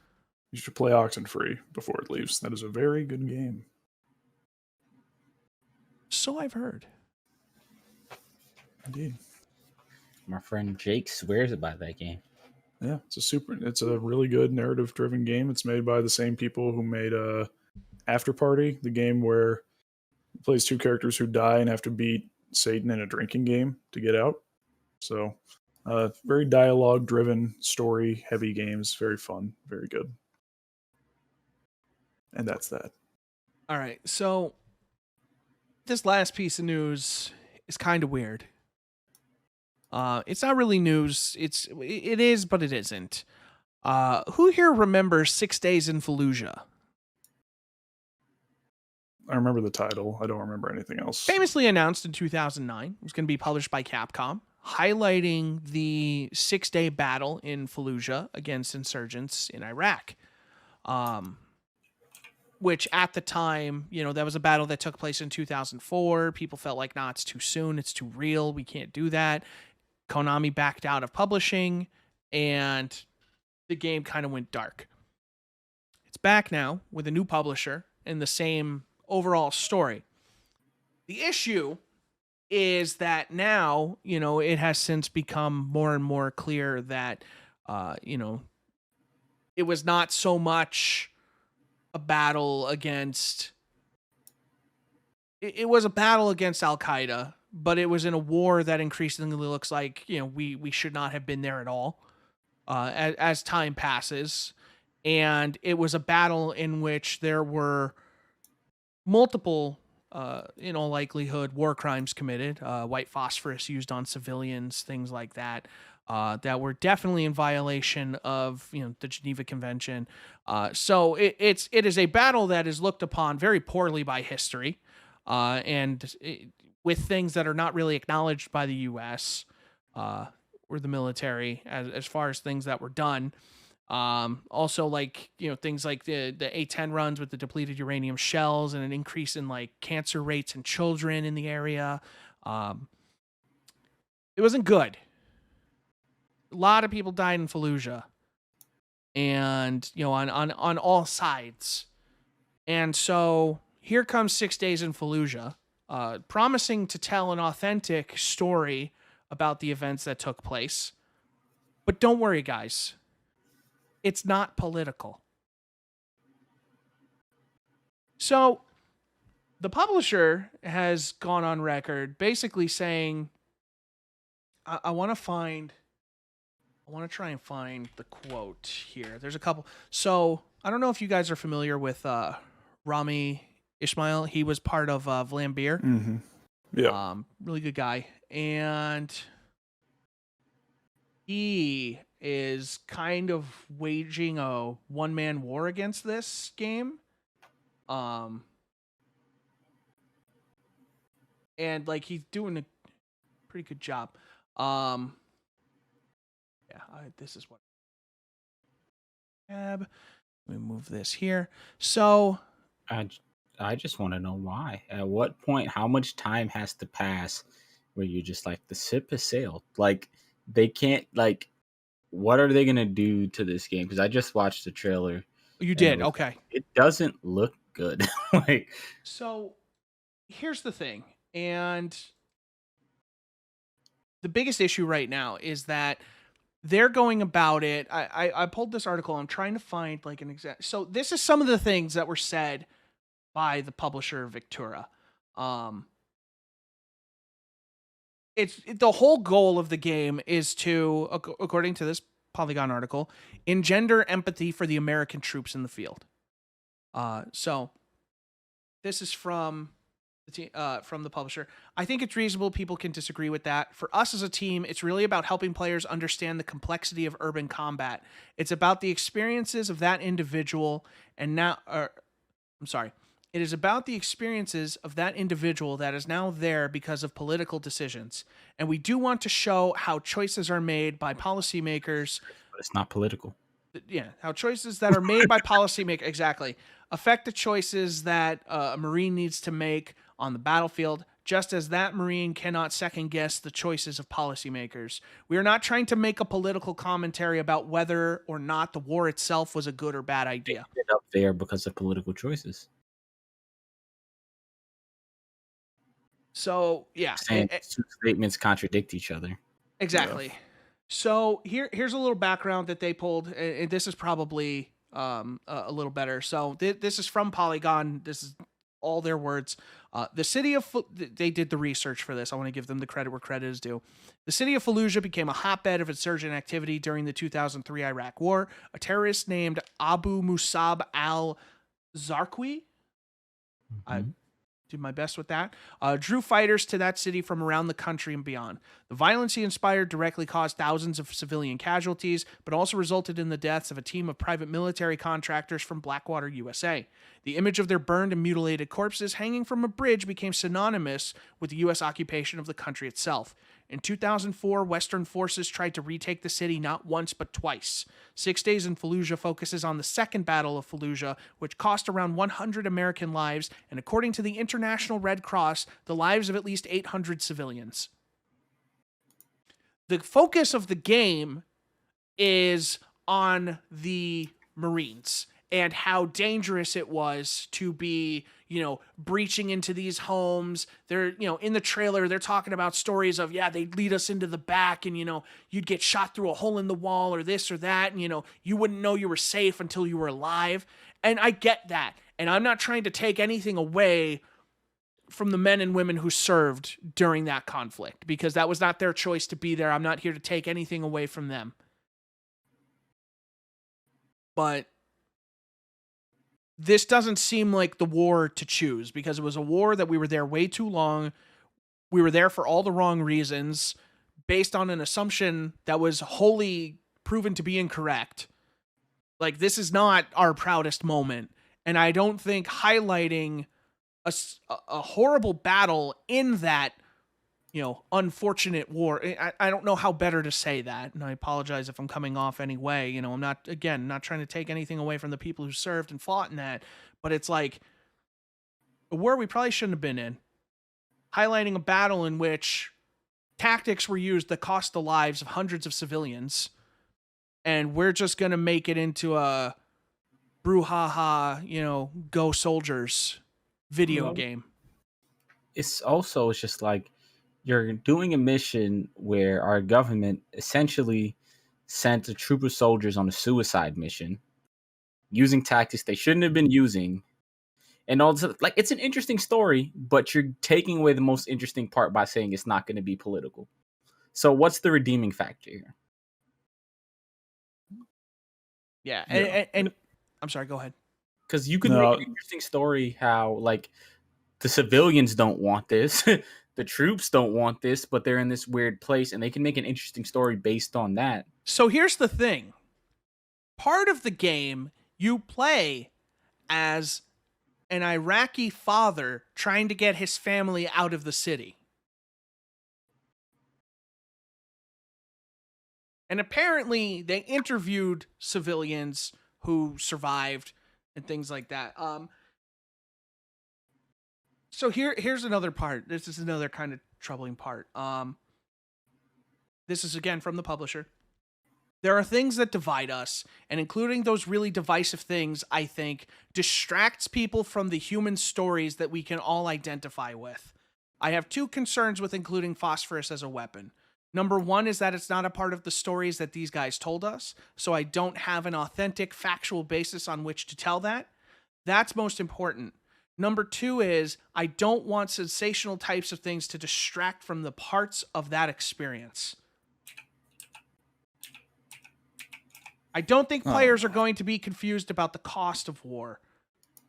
You should play Oxenfree before it leaves. That is a very good game. So I've heard. Indeed. My friend Jake swears by that game. Yeah, it's a really good narrative-driven game. It's made by the same people who made After Party, the game where it plays two characters who die and have to beat Satan in a drinking game to get out. So, very dialogue-driven, story-heavy games. Very fun, very good. And that's that. All right, so this last piece of news is kind of weird. It's not really news. It is, but it isn't. Who here remembers 6 Days in Fallujah? I remember the title. I don't remember anything else. Famously announced in 2009, it was going to be published by Capcom, highlighting the 6-day battle in Fallujah against insurgents in Iraq. Which at the time, that was a battle that took place in 2004. People felt like, nah, it's too soon. It's too real. We can't do that. Konami backed out of publishing, and the game kind of went dark. It's back now with a new publisher and the same overall story. The issue is that now, it has since become more and more clear that, it was not so much a battle against... It was a battle against Al-Qaeda, but it was in a war that increasingly looks like, we should not have been there at all as time passes. And it was a battle in which there were multiple, in all likelihood, war crimes committed, white phosphorus used on civilians, things like that, that were definitely in violation of, the Geneva Convention. So it is a battle that is looked upon very poorly by history, with things that are not really acknowledged by the U.S. Or the military as far as things that were done. Also, like, things like the A-10 runs with the depleted uranium shells and an increase in like cancer rates in children in the area. It wasn't good. A lot of people died in Fallujah, and on all sides. And so here comes 6 Days in Fallujah, promising to tell an authentic story about the events that took place. But don't worry, guys. It's not political. So the publisher has gone on record basically saying, I want to try and find the quote here. There's a couple. So I don't know if you guys are familiar with Rami Ismail. He was part of Vlambeer. Mm-hmm. Yeah. Really good guy. And he is kind of waging a one-man war against this game. And like he's doing a pretty good job. This is what tab. Let me move this here. So I just want to know why. At what point, how much time has to pass where you're just like, the ship has sailed? Like, they can't, like, what are they going to do to this game? Because I just watched the trailer. You did? Okay. It doesn't look good. So here's the thing. And the biggest issue right now is that they're going about it. I pulled this article. I'm trying to find like an exact. So this is some of the things that were said by the publisher Victura. It's the whole goal of the game is to, according to this Polygon article, engender empathy for the American troops in the field. So this is from the publisher. I think it's reasonable people can disagree with that. For us as a team, it's really about helping players understand the complexity of urban combat. It's about the experiences of that individual It is about the experiences of that individual that is now there because of political decisions. And we do want to show how choices are made by policymakers. But it's not political. Yeah, how choices that are made by policymakers exactly affect the choices that a Marine needs to make on the battlefield, just as that Marine cannot second guess the choices of policymakers. We are not trying to make a political commentary about whether or not the war itself was a good or bad idea. They ended up there because of political choices. So, yeah. Saying two statements contradict each other. Exactly. Yeah. So here's a little background that they pulled, and this is probably a little better. So this is from Polygon. This is all their words. The city of they did the research for this. I want to give them the credit where credit is due. The city of Fallujah became a hotbed of insurgent activity during the 2003 Iraq War. A terrorist named Abu Musab al-Zarqi, I did my best with that, drew fighters to that city from around the country and beyond. The violence he inspired directly caused thousands of civilian casualties, but also resulted in the deaths of a team of private military contractors from Blackwater, USA. The image of their burned and mutilated corpses hanging from a bridge became synonymous with the U.S. occupation of the country itself. In 2004, Western forces tried to retake the city not once but twice. 6 Days in Fallujah focuses on the Second Battle of Fallujah, which cost around 100 American lives, and according to the International Red Cross, the lives of at least 800 civilians. The focus of the game is on the Marines and how dangerous it was to be, breaching into these homes. They're, in the trailer, they're talking about stories of, they'd lead us into the back and, you'd get shot through a hole in the wall or this or that. And, you wouldn't know you were safe until you were alive. And I get that. And I'm not trying to take anything away from the men and women who served during that conflict, because that was not their choice to be there. I'm not here to take anything away from them. But this doesn't seem like the war to choose, because it was a war that we were there way too long. We were there for all the wrong reasons, based on an assumption that was wholly proven to be incorrect. Like, this is not our proudest moment. And I don't think highlighting a horrible battle in that, unfortunate war. I don't know how better to say that. And I apologize if I'm coming off any way. I'm not trying to take anything away from the people who served and fought in that. But it's like a war we probably shouldn't have been in. Highlighting a battle in which tactics were used that cost the lives of hundreds of civilians. And we're just going to make it into a brouhaha, go soldiers video game. It's just like you're doing a mission where our government essentially sent a troop of soldiers on a suicide mission using tactics they shouldn't have been using. And all this, like, it's an interesting story, but you're taking away the most interesting part by saying it's not going to be political. So what's the redeeming factor here? Yeah. And I'm sorry, go ahead. Because you could make an interesting story how, like, the civilians don't want this, the troops don't want this, but they're in this weird place, and they can make an interesting story based on that. So here's the thing. Part of the game, you play as an Iraqi father trying to get his family out of the city. And apparently, they interviewed civilians who survived and things like that. So here's another part. This is another kind of troubling part. This is again from the publisher. There are things that divide us, and including those really divisive things, I think, distracts people from the human stories that we can all identify with. I have two concerns with including phosphorus as a weapon. Number one is that it's not a part of the stories that these guys told us, so I don't have an authentic, factual basis on which to tell that. That's most important. Number two is I don't want sensational types of things to distract from the parts of that experience. I don't think players are going to be confused about the cost of war.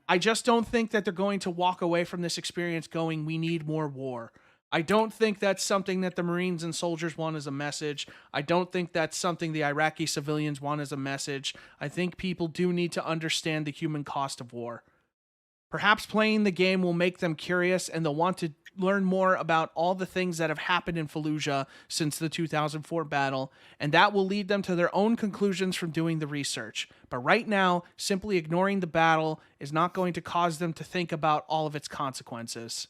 I just don't think that they're going to walk away from this experience going, we need more war. I don't think that's something that the Marines and soldiers want as a message. I don't think that's something the Iraqi civilians want as a message. I think people do need to understand the human cost of war. Perhaps playing the game will make them curious and they'll want to learn more about all the things that have happened in Fallujah since the 2004 battle, and that will lead them to their own conclusions from doing the research. But right now, simply ignoring the battle is not going to cause them to think about all of its consequences.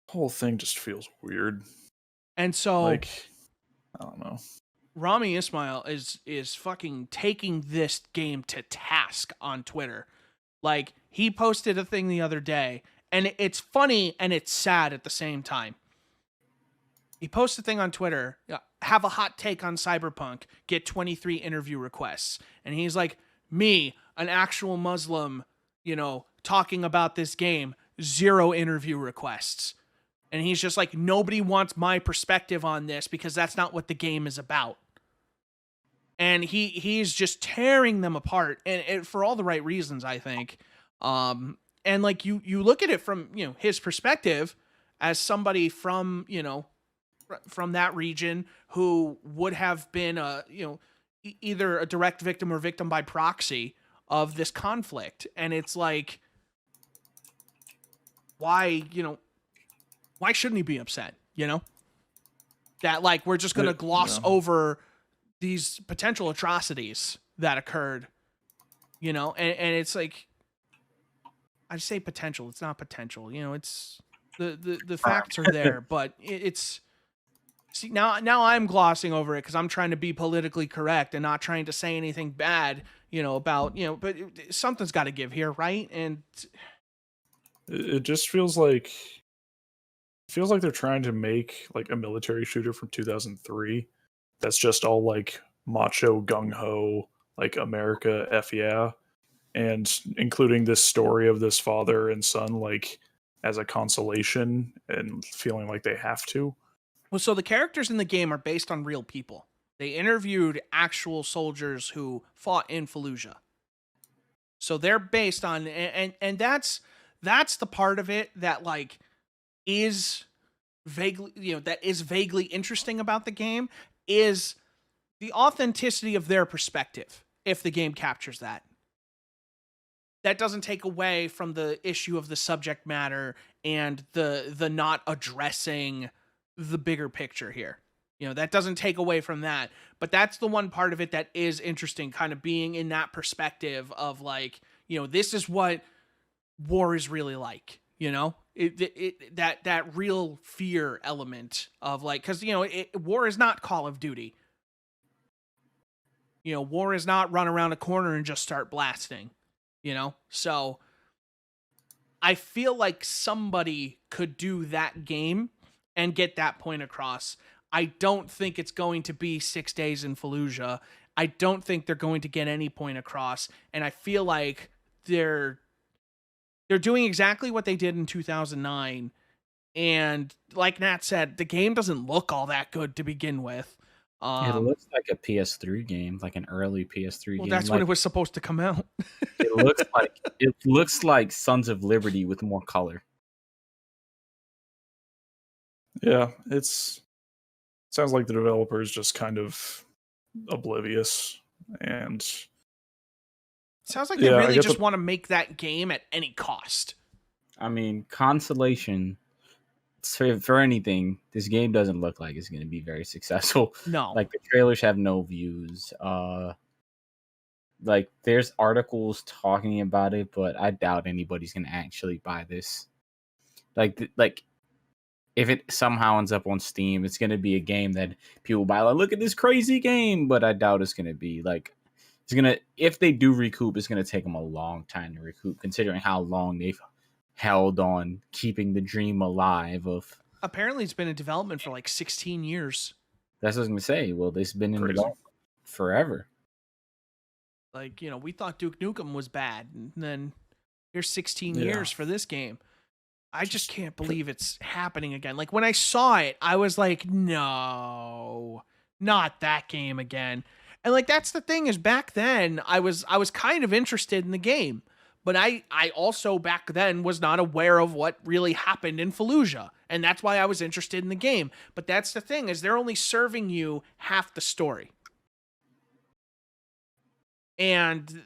Whole thing just feels weird. And so, Like, I don't know. Rami Ismail is fucking taking this game to task on Twitter. Like, he posted a thing the other day, and it's funny and it's sad at the same time. He posted a thing on Twitter, have a hot take on Cyberpunk, get 23 interview requests. And he's like, me, an actual Muslim, talking about this game, 0 interview requests. And he's just like, nobody wants my perspective on this because that's not what the game is about. And he's just tearing them apart, and for all the right reasons, I think. And like you look at it from his perspective as somebody from from that region who would have been either a direct victim or victim by proxy of this conflict, and it's like, why shouldn't he be upset? That like we're just gonna gloss over these potential atrocities that occurred, and it's like, I say potential, it's not potential, it's the facts are there, but it's, see, now I'm glossing over it because I'm trying to be politically correct and not trying to say anything bad, about, but something's got to give here, right? And it just feels like they're trying to make like a military shooter from 2003 that's just all like macho gung-ho, like America F yeah, and including this story of this father and son like as a consolation and feeling like they have to. Well, so the characters in the game are based on real people. They interviewed actual soldiers who fought in Fallujah. So they're based on, and that's the part of it that like is vaguely, that is vaguely interesting about the game, is the authenticity of their perspective. If the game captures that doesn't take away from the issue of the subject matter and the not addressing the bigger picture here. That doesn't take away from that, but that's the one part of it that is interesting, kind of being in that perspective of like, this is what war is really like, that real fear element of like, because war is not Call of Duty. War is not run around a corner and just start blasting. So I feel like somebody could do that game and get that point across. I don't think it's going to be 6 days in Fallujah. I don't think they're going to get any point across, and I feel like they're doing exactly what they did in 2009. And like Nat said, the game doesn't look all that good to begin with. It looks like a PS3 game, like an early PS3 game. That's when it was supposed to come out. it looks like Sons of Liberty with more color. Yeah, sounds like the developer is just kind of oblivious, and sounds like they really just want to make that game at any cost. I mean, consolation for anything, this game doesn't look like it's going to be very successful. No. Like, the trailers have no views. Like, there's articles talking about it, but I doubt anybody's going to actually buy this. Like, if it somehow ends up on Steam, it's going to be a game that people buy. Like, look at this crazy game, but I doubt it's going to be like, if they do recoup, it's going to take them a long time to recoup, considering how long they've held on keeping the dream alive of. Apparently, it's been in development for like 16 years. That's what I was gonna say. Well, it's been in Crazy. development forever. Like, you know, we thought Duke Nukem was bad, and then here's 16 Yeah. years for this game. I just can't believe it's happening again. Like, when I saw it, I was like, no, not that game again. And like, that's the thing, is back then I was kind of interested in the game, but I also back then was not aware of what really happened in Fallujah, and that's why I was interested in the game. But that's the thing, is they're only serving you half the story. And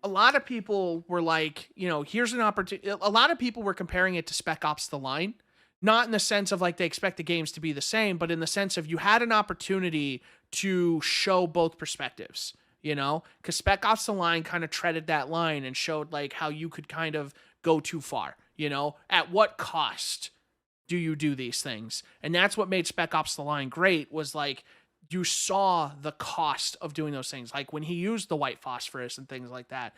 a lot of people were like, you know, here's an opportunity. A lot of people were comparing it to Spec Ops The Line, not in the sense of like they expect the games to be the same, but in the sense of you had an opportunity to show both perspectives, you know, because Spec Ops The Line kind of treaded that line and showed like how you could kind of go too far, you know, at what cost do you do these things? And that's what made Spec Ops The Line great, was like, you saw the cost of doing those things. Like when he used the white phosphorus and things like that,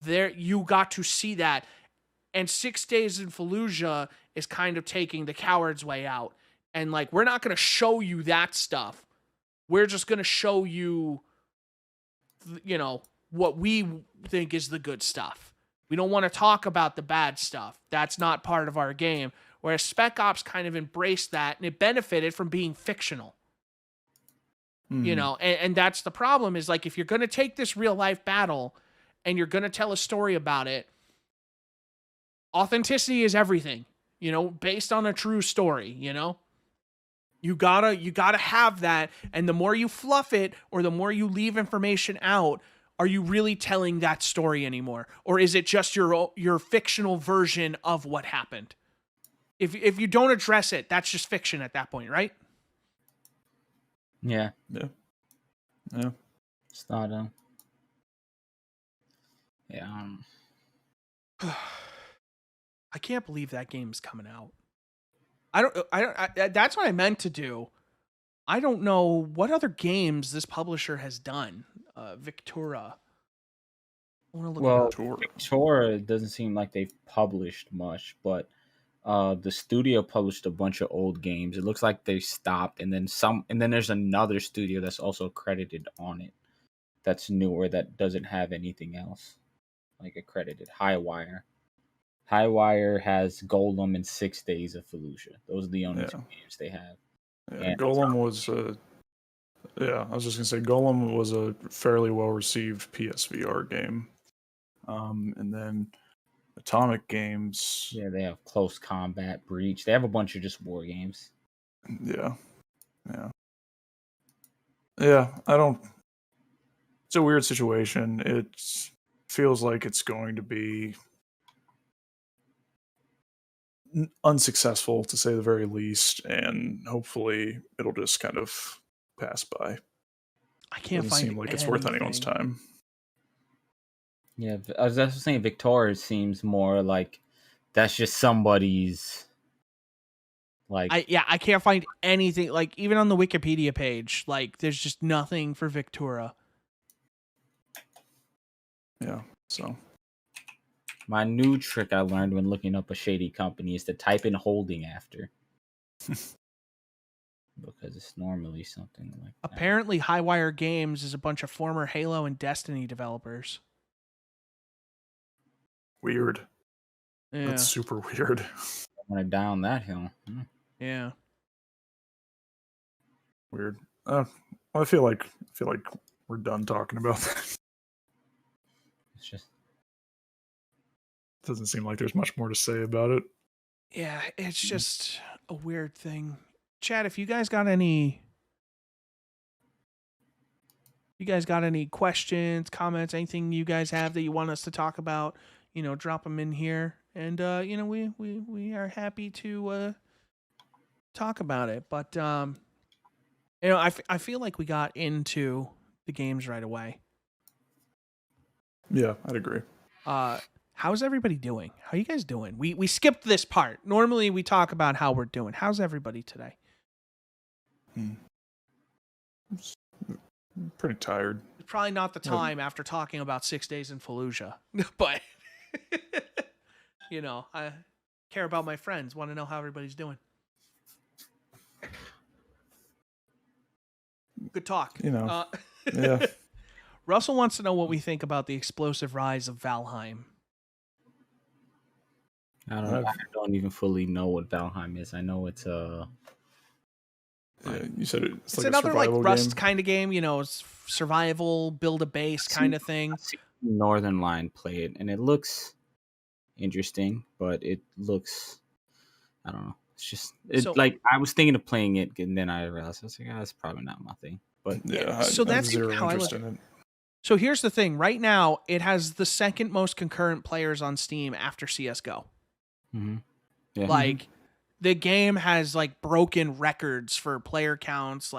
there you got to see that. And 6 Days in Fallujah is kind of taking the coward's way out. And like, we're not going to show you that stuff. We're just going to show you, you know, what we think is the good stuff. We don't want to talk about the bad stuff. That's not part of our game. Whereas Spec Ops kind of embraced that, and it benefited from being fictional. You know, and that's the problem, is like, if you're going to take this real life battle and you're going to tell a story about it, authenticity is everything, you know, based on a true story, you know, you gotta have that. And the more you fluff it, or the more you leave information out, are you really telling that story anymore? Or is it just your fictional version of what happened? If you don't address it, that's just fiction at that point, right? Yeah. Yeah. It's not yeah. I can't believe that game's coming out. That's what I meant to do. I don't know what other games this publisher has done. Victura. I want to look Well, it up. Victoria doesn't seem like they've published much, but the studio published a bunch of old games. It looks like they stopped, and then there's another studio that's also credited on it, that's newer, that doesn't have anything else like accredited. Highwire has Golem and 6 Days of Fallujah. Those are the only two games they have. Yeah, Golem was I was just gonna say Golem was a fairly well received PSVR game. And then Atomic Games. Yeah, they have Close Combat, Breach. They have a bunch of just war games. Yeah. I don't. It's a weird situation. It feels like it's going to be unsuccessful, to say the very least, and hopefully it'll just kind of pass by. I can't Doesn't find seem like it's worth anyone's anything. time. Yeah, I was just saying Victoria seems more like that's just somebody's like I can't find anything, like even on the Wikipedia page, like there's just nothing for Victura. Yeah, so my new trick I learned when looking up a shady company is to type in holding after. Because it's normally something like that. Apparently Highwire Games is a bunch of former Halo and Destiny developers. weird. Yeah. That's super weird. I'm gonna down that hill. Yeah. Weird. Well, I feel like we're done talking about that. It's just Doesn't seem like there's much more to say about it. Yeah, it's just a weird thing. Chad, if you guys got any questions, comments, anything you guys have that you want us to talk about, you know, drop them in here, and you know, we are happy to talk about it. But you know, I feel like we got into the games right away. Yeah, I'd agree. How's everybody doing? How are you guys doing? We skipped this part. Normally we talk about how we're doing. How's everybody today? Pretty tired. It's probably not the time after talking about 6 Days in Fallujah, but I care about my friends, want to know how everybody's doing. Good talk. Yeah. Russell wants to know what we think about the explosive rise of Valheim. I don't even fully know what Valheim is. I know it's Yeah, you said it's like another a survival Rust game. kind of game, it's survival, build a base kind of thing. I've seen Northern Line play it, and it looks interesting, but it looks, I don't know. It's just I was thinking of playing it, and then I realized I was like, that's probably not my thing. But Yeah, so I have that's zero how interest in it. So here's the thing. Right now, it has the second most concurrent players on Steam after CSGO. Mm-hmm. Yeah. Like, the game has broken records for player counts,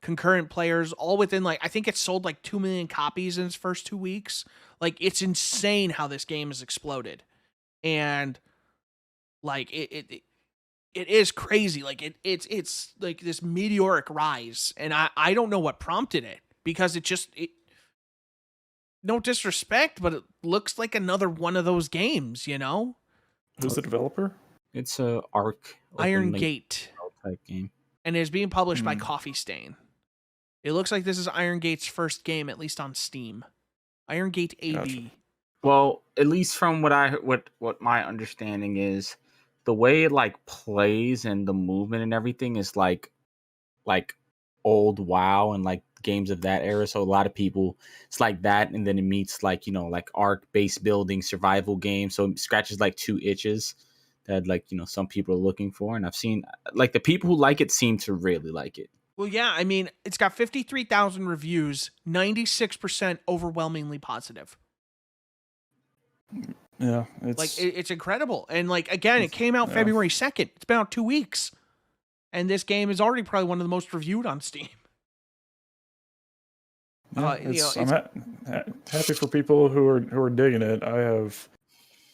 concurrent players, all within I think it sold 2 million copies in its first 2 weeks. It's insane how this game has exploded, and it is crazy. It's this meteoric rise, and I don't know what prompted it, because it no disrespect, but it looks like another one of those games, Who's the developer? It's a Arc Iron Gate type game, and is being published by Coffee Stain. It looks like this is Iron Gate's first game, at least on Steam. Iron Gate AB. Gotcha. Well, at least from what my understanding is, the way it plays and the movement and everything is like old WoW and games of that era. So a lot of people, it's like that, and then it meets Arc based building survival game. So it scratches 2 itches that some people are looking for, and I've seen the people who like it seem to really like it. Well, yeah, I mean, it's got 53,000 reviews, 96% overwhelmingly positive. Yeah, it's it's incredible. And again, it came out February 2nd. It's been out 2 weeks. And this game is already probably one of the most reviewed on Steam. Yeah, I'm happy for people who are digging it. I have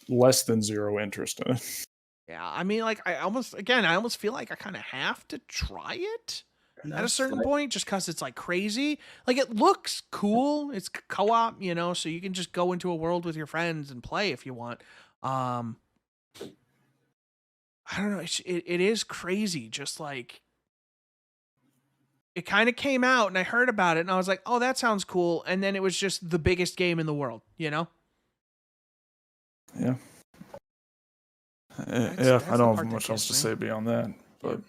less than zero interest in it. Yeah, I mean, I almost feel like I kind of have to try it at a certain point, just because it's crazy. It looks cool. It's co-op, so you can just go into a world with your friends and play if you want. I don't know. It is crazy. Just it kind of came out and I heard about it and I was like, oh, that sounds cool. And then it was just the biggest game in the world, Yeah. I don't have much else to say beyond that, but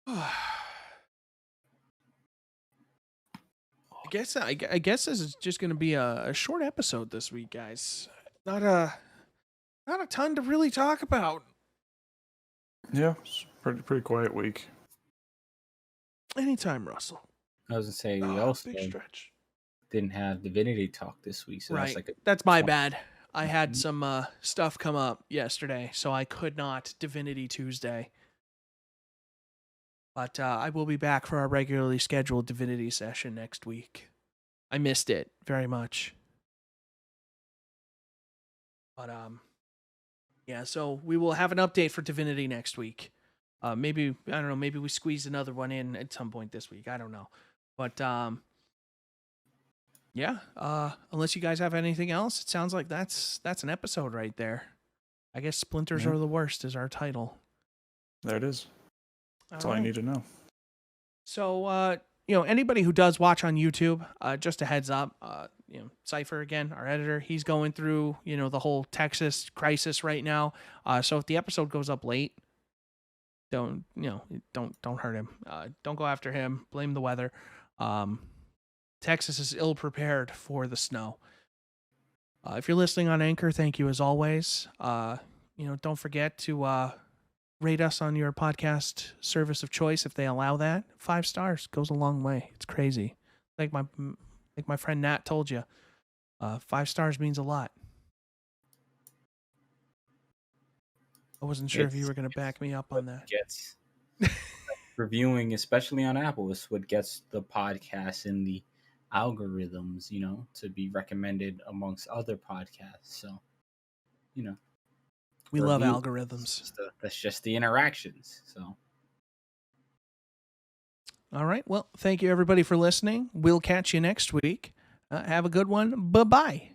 I guess this is just going to be a short episode this week, guys. Not a ton to really talk about. Yeah, it's pretty quiet week. Anytime, Russell. I was gonna say we also big stretch. didn't have Divinity talk this week, so right. That's that's my bad. I had some stuff come up yesterday, so I could not Divinity Tuesday. But I will be back for our regularly scheduled Divinity session next week. I missed it very much. But yeah, so we will have an update for Divinity next week. Maybe, I don't know, maybe we squeeze another one in at some point this week. I don't know. But yeah, unless you guys have anything else, it sounds like that's an episode right there. I guess Splinters are the worst is our title. There it is. That's all I need to know. So, anybody who does watch on YouTube, just a heads up, Cypher, again, our editor, he's going through, the whole Texas crisis right now. So if the episode goes up late, don't hurt him. Don't go after him. Blame the weather. Texas is ill prepared for the snow. If you're listening on Anchor, thank you as always. Don't forget to rate us on your podcast service of choice if they allow that. 5 stars goes a long way. It's crazy. Like my friend Nat told you, 5 stars means a lot. I wasn't sure if you were going to back me up on that. Gets reviewing, especially on Apple, is what gets the podcast in the algorithms, to be recommended amongst other podcasts. So, we love algorithms. That's just the interactions. So, all right. Well, thank you everybody for listening. We'll catch you next week. Have a good one. Bye-bye.